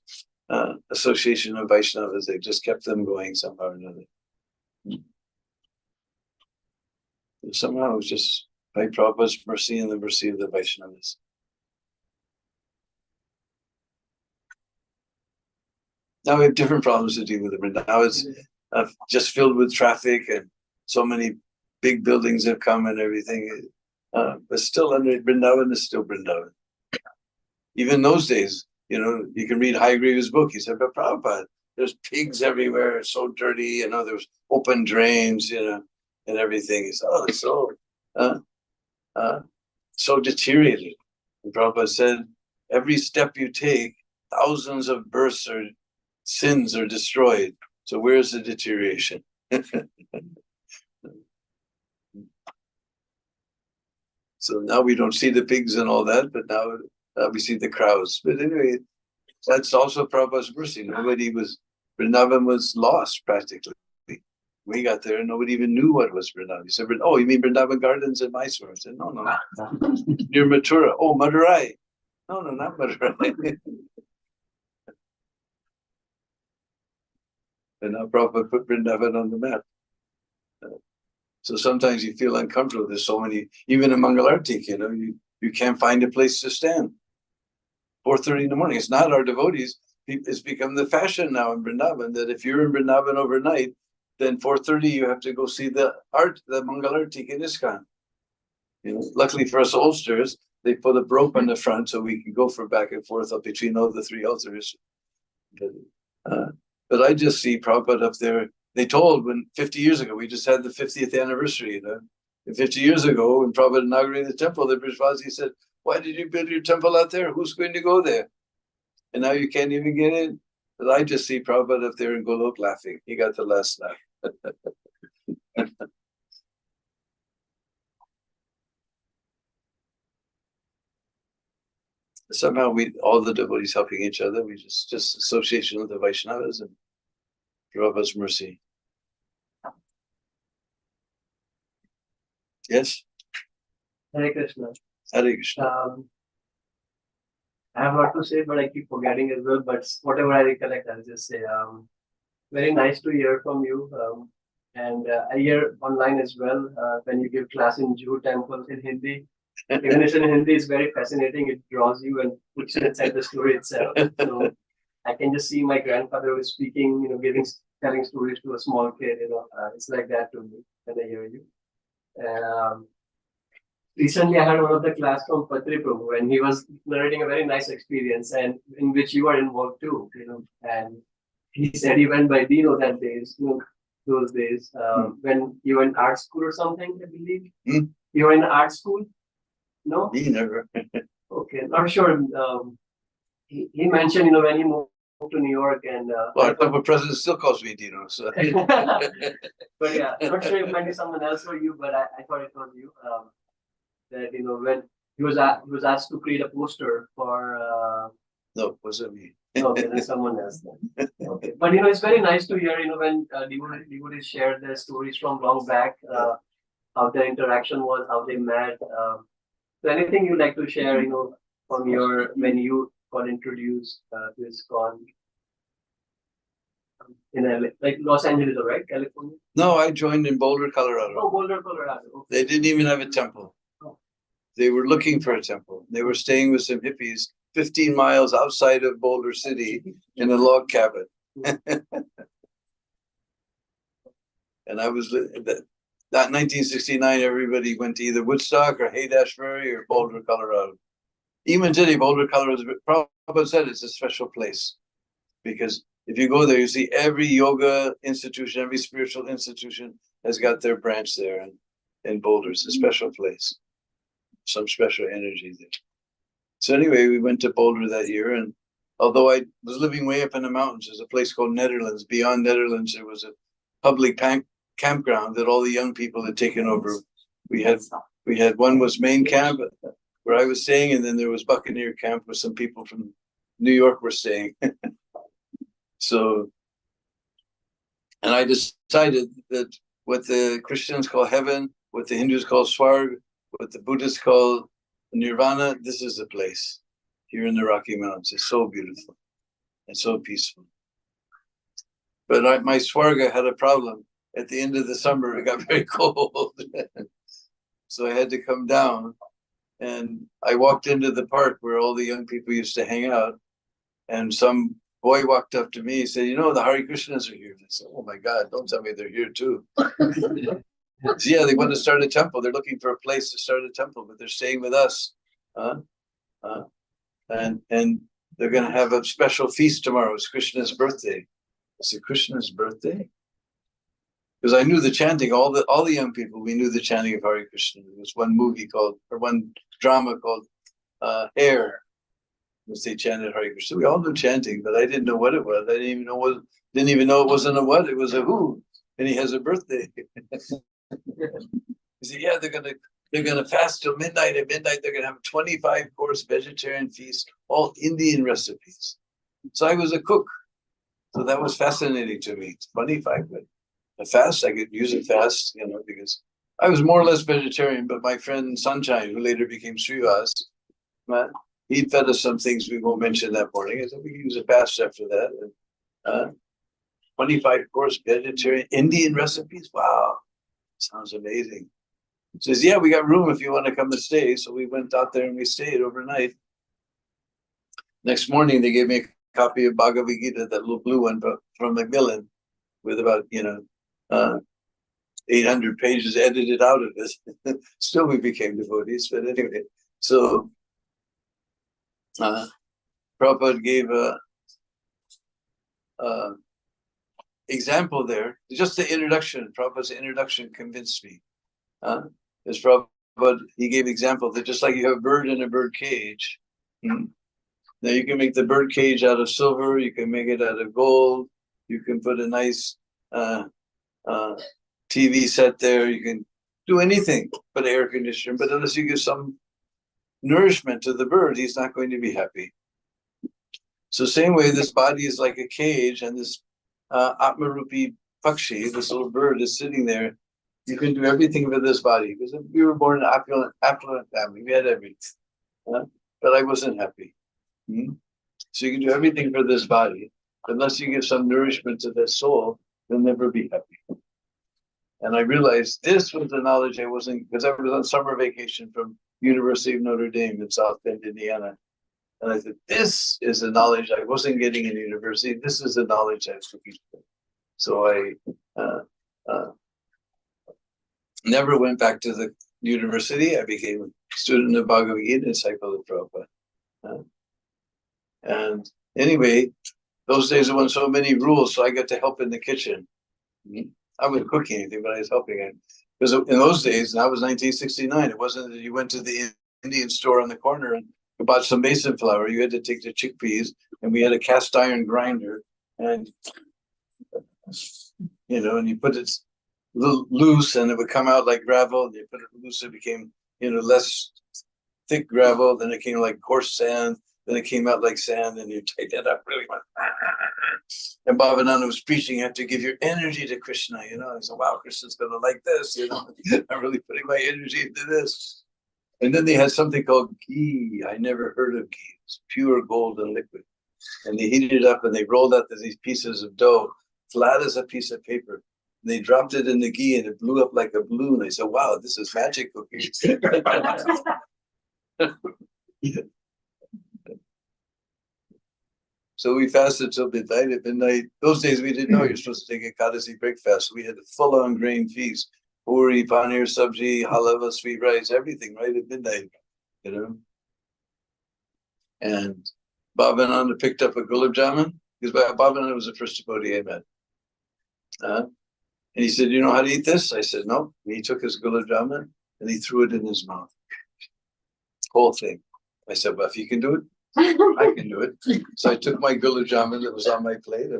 association of Vaishnavas. They just kept them going somehow or another. Somehow it was just by Prabhupada's mercy and the mercy of the Vaishnavas. Now we have different problems to deal with. Now it's just filled with traffic and so many big buildings have come and everything. But still, Vrindavan is still Vrindavan. Even those days, you can read Hayagriva's book. He said, but Prabhupada, there's pigs everywhere, it's so dirty, there's open drains, and everything. He said, oh, it's so deteriorated. And Prabhupada said, every step you take, thousands of births or sins are destroyed. So where's the deterioration? So now we don't see the pigs and all that, but now we see the crowds. But anyway, that's also Prabhupada's mercy. Vrindavan was lost practically. We got there and nobody even knew what was Vrindavan. He said, oh, you mean Vrindavan Gardens in Mysore? I said, no. Near Mathura. Oh, Madurai. No, not Madurai. And now Prabhupada put Vrindavan on the map. So sometimes you feel uncomfortable. There's so many, even in Mangalartik, you can't find a place to stand. 4:30 in the morning. It's not our devotees. It's become the fashion now in Vrindavan that if you're in Vrindavan overnight, then 4:30 you have to go see the Mangalartik in ISKCON. Luckily for us oldsters, they put a rope on the front so we can go for back and forth up between all the three altars. But I just see Prabhupada up there. They told when 50 years ago, we just had the 50th anniversary, And 50 years ago, when Prabhupada inaugurated the temple, the Brishvasi said, why did you build your temple out there? Who's going to go there? And now you can't even get in. But I just see Prabhupada up there in Golok laughing. He got the last laugh. Somehow all the devotees helping each other, we just association with the Vaishnavas and Prabhupada's mercy. Yes? Hare Krishna. Hare Krishna. I have a lot to say, but I keep forgetting as well. But whatever I recollect, I'll just say. Very nice to hear from you. And I hear online as well when you give class in Juhu temples in Hindi. Even if in Hindi, it's very fascinating. It draws you and puts you inside the story itself. So I can just see my grandfather who is speaking, telling stories to a small kid. It's like that to me when I hear you. Recently, I had one of the class from Patri Prabhu, and he was narrating a very nice experience, and in which you are involved too. And he said he went by Dino that days, those days when you were in art school or something. I believe you were in art school. No, Me never. okay, not sure. He mentioned, when he moved to New York and. Well, our temple president still calls me Dino. So. But yeah, not sure if it might be someone else or you, but I thought it was you. That when he was asked to create a poster for. No, wasn't me. Okay, there's someone else then. Okay, but it's very nice to hear when devotees share their stories from long back, how their interaction was, how they met. So anything you'd like to share, from when you got introduced to ISKCON in LA, like Los Angeles, right? California? No, I joined in Boulder, Colorado. Oh, Boulder, Colorado. Okay. They didn't even have a temple. Oh. They were looking for a temple. They were staying with some hippies 15 miles outside of Boulder City in a log cabin. And I was that 1969, everybody went to either Woodstock or Haight-Ashbury or Boulder, Colorado. Even today, Boulder, Colorado, Prabhupada said it's a special place because if you go there, you see every yoga institution, every spiritual institution has got their branch there. And in Boulder. It's a special place, some special energy there. So anyway, we went to Boulder that year, and although I was living way up in the mountains, there's a place called Netherlands. Beyond Netherlands, there was a public campground that all the young people had taken over. We had one was main camp where I was staying, and then there was Buccaneer Camp where some people from New York were staying. So, and I decided that what the Christians call heaven, what the Hindus call Swarg, what the Buddhists call Nirvana, this is the place here in the Rocky Mountains. It's so beautiful and so peaceful. But my Swarga had a problem. At the end of the summer, it got very cold. So I had to come down, and I walked into the park where all the young people used to hang out, and some boy walked up to me and said, the Hare Krishnas are here. I said, oh my God, don't tell me they're here too. So, yeah, they want to start a temple. They're looking for a place to start a temple, but they're staying with us. And they're going to have a special feast tomorrow. It's Krishna's birthday. I said, Krishna's birthday? Because I knew the chanting, all the young people, we knew the chanting of Hare Krishna. There was one drama called Hair, which they chanted Hare Krishna. We all knew chanting, but I didn't know what it was. I didn't even know it wasn't a what, it was a who. And he has a birthday. He said, yeah, they're gonna fast till midnight. At midnight, they're gonna have a 25-course vegetarian feast, all Indian recipes. So I was a cook. So that was fascinating to me. 25, but a fast, I could use a fast, because I was more or less vegetarian, but my friend Sunshine, who later became Srivas, he fed us some things we won't mention that morning. I said we can use a fast after that. And, 25-course vegetarian Indian recipes. Wow, sounds amazing. He says, yeah, we got room if you want to come and stay. So we went out there and we stayed overnight. Next morning, they gave me a copy of Bhagavad Gita, that little blue one from Macmillan, with about 800 pages edited out of it. Still, we became devotees, but anyway. So Prabhupada gave a example there. Just the introduction, Prabhupada's introduction convinced me. As Prabhupada, he gave example that just like you have a bird in a bird cage, now you can make the bird cage out of silver, you can make it out of gold, you can put a nice TV set there, you can do anything but air conditioner, but unless you give some nourishment to the bird, he's not going to be happy. So same way, this body is like a cage, and this Atmarupi Pakshi, this little bird, is sitting there. You can do everything with this body, because we were born in an affluent family. We had everything, but I wasn't happy. So you can do everything for this body, but unless you give some nourishment to the soul, you'll never be happy. And I realized this was the knowledge I wasn't, because I was on summer vacation from University of Notre Dame in South Bend, Indiana. And I said, this is the knowledge I wasn't getting in university. This is the knowledge I was looking for. So I never went back to the university. I became a student of Bhagavad Gita and disciple of Prabhupada. And anyway, those days there weren't so many rules, so I got to help in the kitchen. I wasn't cooking anything, but I was helping it. Because in those days, and that was 1969, it wasn't that you went to the Indian store on the corner and bought some mason flour. You had to take the chickpeas, and we had a cast iron grinder, and and you put it loose, and it would come out like gravel. And you put it loose, it became less thick gravel. Then it came like coarse sand. Then it came out like sand, and you tighten it up really much. And Bhavananda was preaching, you have to give your energy to Krishna. I said, wow, Krishna's gonna like this. I'm really putting my energy into this. And then they had something called ghee. I never heard of ghee. It's pure golden liquid. And they heated it up, and they rolled out these pieces of dough, flat as a piece of paper. And they dropped it in the ghee, and it blew up like a balloon. I said, wow, this is magic cookies. So we fasted till midnight. At midnight, those days we didn't know you're supposed to take a Kadasi breakfast. So we had a full-on grain feast. Puri, paneer, sabji, halava, sweet rice, everything right at midnight, And Bhavananda picked up a gulab jamun, because Bhavananda was the first devotee I met. And he said, you know how to eat this? I said, no. And he took his gulab jamun and he threw it in his mouth. Whole thing. I said, well, if you can do it, I can do it. So I took my gulab jamun that was on my plate.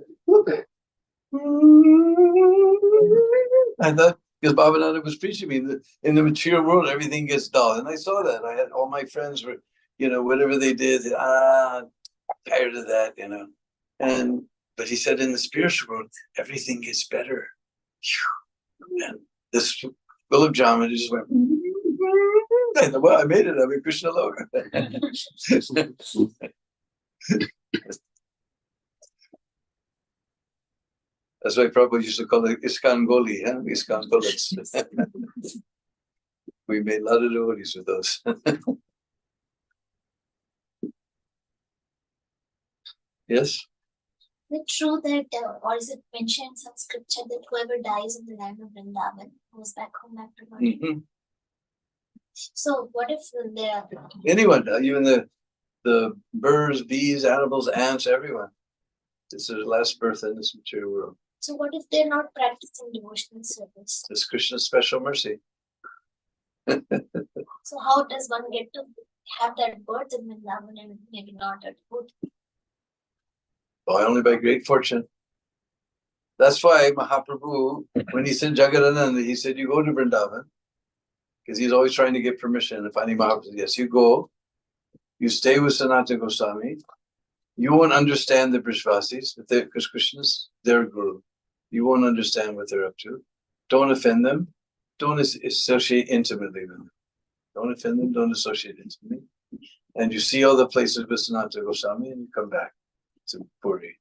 I thought, because Bhavananda was preaching me, in the material world, everything gets dull. And I saw that. I had all my friends were, whatever they did, tired of that, but he said in the spiritual world, everything gets better. And this gulab jamun just went, I thought, well, I made it. I'm in Krishna Loka. That's why Prabhupada used to call it Iskan Goli, huh? Iskan bullets. We made a lot of devotees with those. Yes? Is it true that, or is it mentioned in some scripture that whoever dies in the land of Vrindavan goes back home after body? Mm-hmm. So what if they're Anyone, even the birds, bees, animals, ants, everyone. This is their last birth in this material world. so what if they're not practicing devotional service? It's Krishna's special mercy. So how does one get to have that birth in Vrindavan and maybe not at good? Oh, only by great fortune. That's why Mahaprabhu, when he sent Jagadananda, he said, you go to Vrindavan, because he's always trying to get permission. If any Mahaprabhu said, yes, you go, you stay with Sanatana Goswami, you won't understand the Brishvasis, because Krishna's their guru. You won't understand what they're up to. Don't offend them. Don't associate intimately with them. Don't offend them. Don't associate intimately. And you see all the places with Sanatana Goswami and you come back to Puri.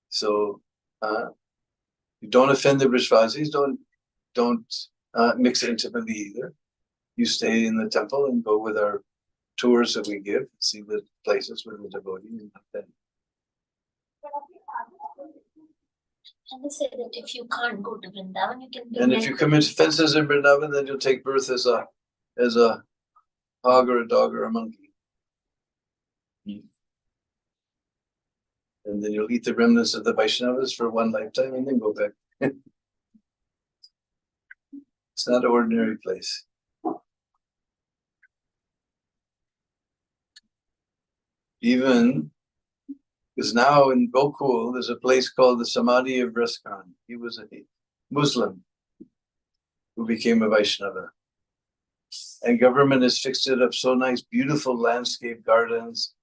So you don't offend the Brishvasis. Don't mix intimately either. You stay in the temple and go with our tours that we give, see the places with the devotee and then. And they say that if you can't go to Vrindavan, you can. And if you commit offenses in Vrindavan, then you'll take birth as a hog or a dog or a monkey. And then you'll eat the remnants of the Vaishnavas for one lifetime and then go back. It's not an ordinary place. Even because now in Gokul, there's a place called the Samadhi of Raskan. He was a Muslim who became a Vaishnava. And government has fixed it up so nice, beautiful landscape gardens,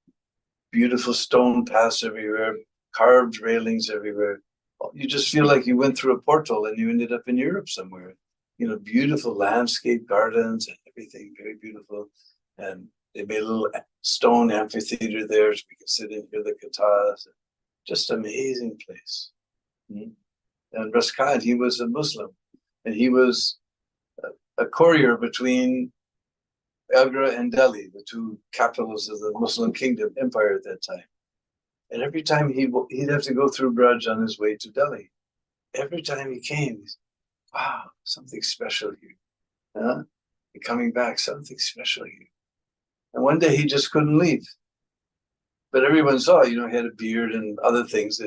beautiful stone paths everywhere, carved railings everywhere. You just feel like you went through a portal and you ended up in Europe somewhere. Beautiful landscape gardens and everything, very beautiful. And they made a little stone amphitheater there so we can sit and hear the kathas. Just amazing place. And Raskan, he was a Muslim. And he was a courier between Agra and Delhi, the two capitals of the Muslim kingdom empire at that time. And every time he'd have to go through Braj on his way to Delhi. Every time he came, he's, wow, something special here. And coming back, something special here. And one day he just couldn't leave. But everyone saw, he had a beard and other things.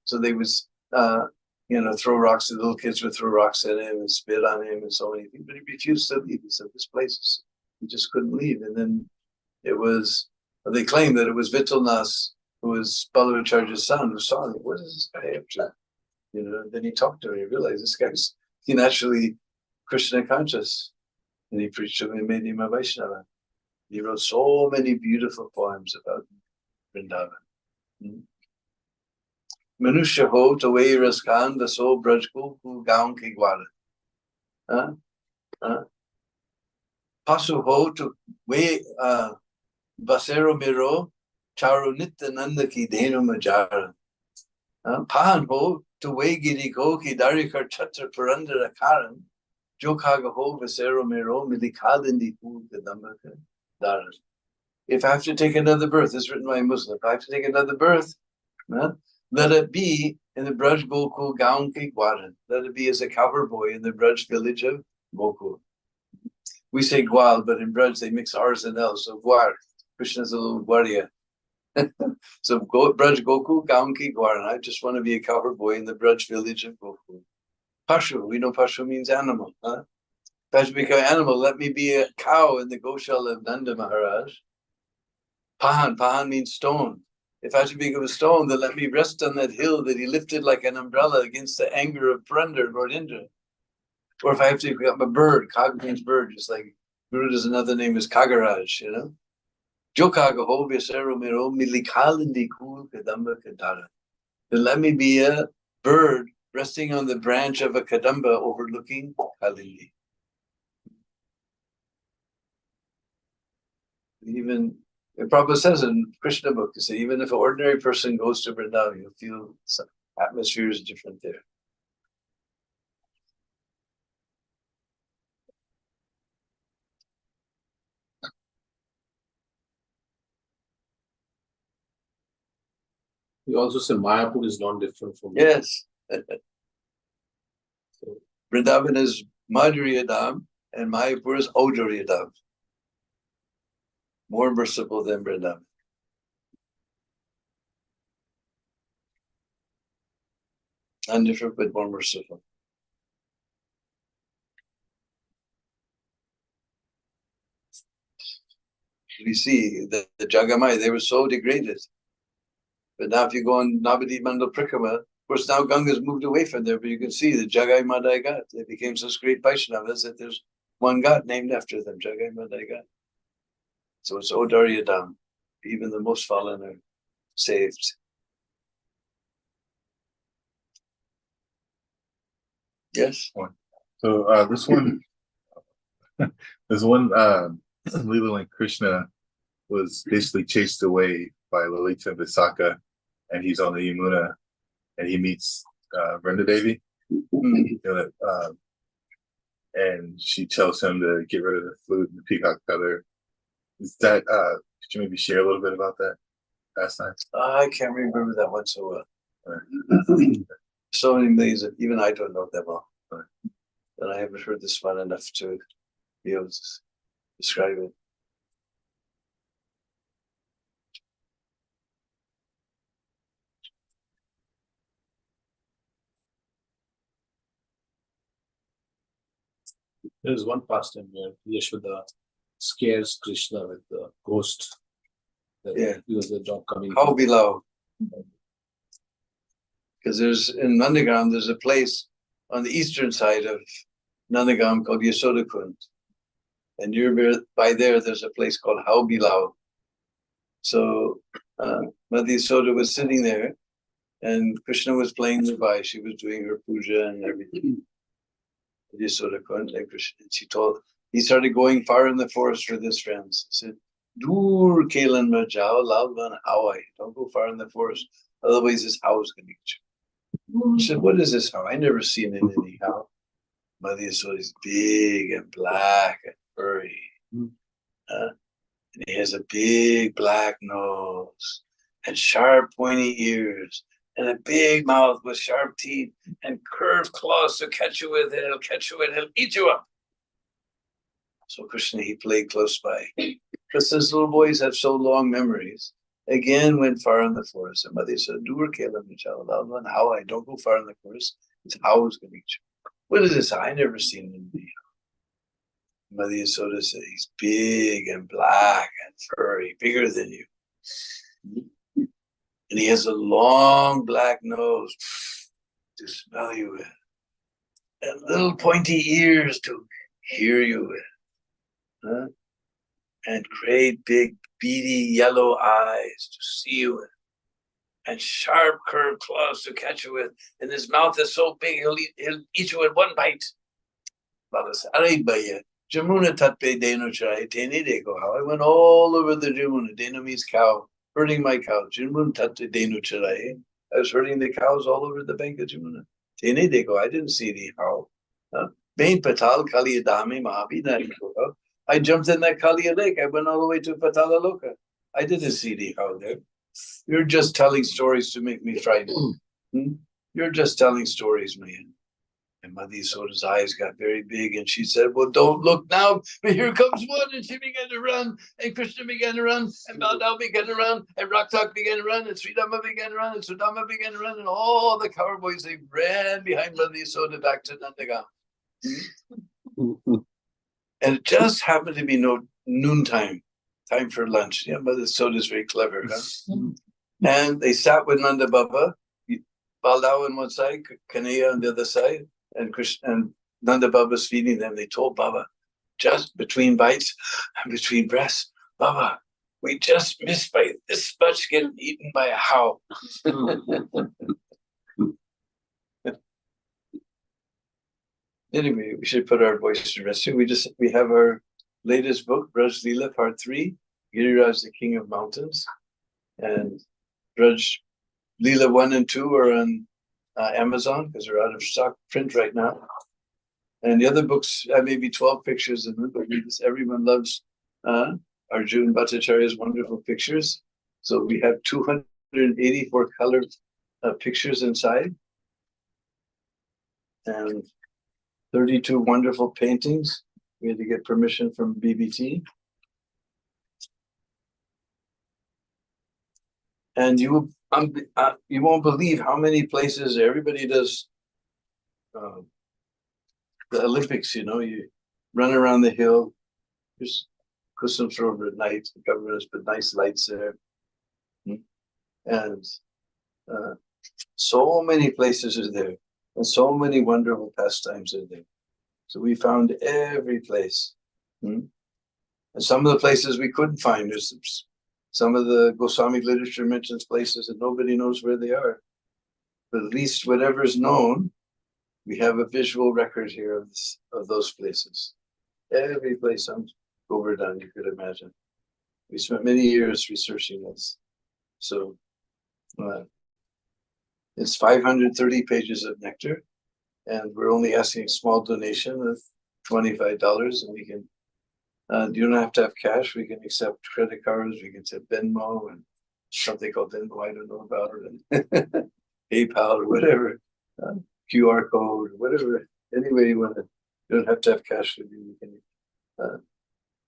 So they would, throw rocks. The little kids would throw rocks at him and spit on him and so many things. But he refused to leave. He said, this place he just couldn't leave. And then they claimed that it was Vittalnas, who was Ballavacharya's son, who saw him. What is this guy up to? Then he talked to him. He realized this guy's naturally Krishna conscious. And he preached to him and made him a Vaishnava. He wrote so many beautiful poems about Vrindavan. Manusha ho to way raskan the so brajko ku gaon ki gwara. Pasu ho to way basero miro charu nitta nanda ki dhenu majara. Pahan ho to way giri ko ki darikar chatra purandara karan. Jokhaga ho basero miro milikadindi ku kadambaka. If I have to take another birth, this is written by a Muslim, if I have to take another birth, let it be in the Braj Gokul Gaon Ki Gwaran. Let it be as a cowherd boy in the Braj village of Gokul. We say Gwal, but in Braj they mix R's and L's. So Gwar, Krishna's a little Gwaria. So Braj Gokul Gaon Ki Gwaran. I just want to be a cowherd boy in the Braj village of Gokul. Pashu, we know Pashu means animal. Huh? If I have to become an animal, let me be a cow in the Goshala of Nanda Maharaj. Pahan means stone. If I have to become a stone, then let me rest on that hill that he lifted like an umbrella against the anger of Purandar, Lord Indra. Or if I have to become a bird, Kag means bird, just like Guru does another name is Kagaraj, you know. Jokagaho Vyasero Miro Milikalindi Kul Kadamba Kadara. Then let me be a bird resting on the branch of a Kadamba overlooking Kalindi. Even Prabhupada says in Krishna book, he says, even if an ordinary person goes to Vrindavan, you'll feel some atmosphere is different there. You also say Mayapur is not different from. Yes. Vrindavan is Madhuriyadam and Mayapur is Auduriyadam. More merciful than Vrindavan. Not different, but more merciful. We see that the Jagamai, they were so degraded. But now if you go on Navadip Mandal Prikrama, of course now Ganga's moved away from there, but you can see the Jagai Madai Ghat. They became such great Vaishnavas that there's one Ghat named after them, Jagai Madai Ghat. So it's Odaryadam. Even the most fallen are saved. Yes? So this one, there's one Leela when Krishna was basically chased away by Lalita and Visakha, and he's on the Yamuna, and he meets Vrinda Devi, you know, and she tells him to get rid of the flute and the peacock feather. Is that, could you maybe share a little bit about that pastime? I can't remember that one so well. So many millions, even I don't know them all. And I haven't heard this one enough to be able to describe it. There's one pastime where Yashoda scares Krishna with the ghost. Yeah. Because the dog coming. How below? Because there's in Nandagam, there's a place on the eastern side of Nandagam called Yasoda Kund. And by there's a place called Haubilau. So Mother Yasoda was sitting there and Krishna was playing nearby. She was doing her puja and everything. Yasoda Kund, and Krishna, he started going far in the forest with his friends. He said, Dur Kelan Majao, Lalvan Hawaii. Don't go far in the forest. Otherwise this house is gonna get you. He said, what is this how? I never seen it anyhow. Mother Yasoda is big and black and furry. And he has a big black nose and sharp pointy ears and a big mouth with sharp teeth and curved claws to catch you with, and it'll catch you and it'll eat you up. So Krishna, he played close by. Because those little boys have so long memories, again went far in the forest. And Mother said, and how I don't go far in the forest, it's how it's going to eat you. What is this? I never seen him. Mother Yasoda said, he's big and black and furry, bigger than you. And he has a long black nose to smell you with, and little pointy ears to hear you with, and great big beady yellow eyes to see you with, and sharp curved claws to catch you with, and his mouth is so big he'll eat you in one bite. Jamuna tatpe deno chai teni deko how I went all over the Jamuna. Deno means cow, herding my cow. Jamun tatpe deno chai. I was herding the cows all over the bank of Jamuna. Teni deko, I didn't see any how. Bain patal kali adami mahabina. I jumped in that Kaliya lake. I went all the way to Patala Loka. I didn't see the how there. You're just telling stories to make me frightened. You're just telling stories, man. And Mother Yasoda's eyes got very big, and she said, "Well, don't look now, but here comes one." And she began to run, and Krishna began to run, and Baldao began to run, and Raktak began to run, and Sridhama began to run, and Sudama began to run, and all the cowboys, they ran behind Mother Yasoda back to Nandagam. And it just happened to be noontime, time for lunch. Yeah, Mother Yasoda is very clever, huh? And they sat with Nanda Baba, Baldao on one side, Kanaya on the other side, and Krishna and Nanda Baba's feeding them. They told Baba, just between bites and between breaths, "Baba, we just missed by this much getting eaten by a cow." Anyway, we should put our voice to rest here. We have our latest book, Braj Leela Part 3, Giriraj, the King of Mountains. And Braj Leela 1 and 2 are on Amazon because they're out of stock print right now. And the other books have maybe 12 pictures in them, but everyone loves Arjun Bhattacharya's wonderful pictures. So we have 284 colored pictures inside, and 32 wonderful paintings. We had to get permission from BBT. And you won't believe how many places everybody does the Olympics. You run around the hill. There's Kusum Sarovar at night. The government has put nice lights there, and so many places are there, and so many wonderful pastimes are there. So we found every place, and some of the places we couldn't find. There's some of the Goswami literature mentions places that nobody knows where they are. But at least whatever is known, we have a visual record here of those places. Every place on Govardhan you could imagine. We spent many years researching this. So it's 530 pages of nectar, and we're only asking a small donation of $25, and we can. You don't have to have cash. We can accept credit cards. We can accept Venmo and something called Venmo. I don't know about it. And PayPal or whatever, QR code, whatever. Any way you want to. You don't have to have cash with you. We can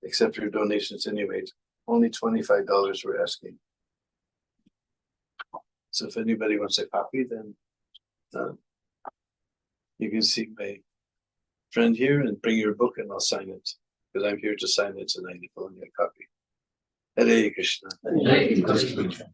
accept your donations anyway. Only $25 we're asking. So if anybody wants a copy, then you can see my friend here and bring your book, and I'll sign it. Because I'm here to sign it tonight if you want a copy. Hare Krishna. Hare Krishna.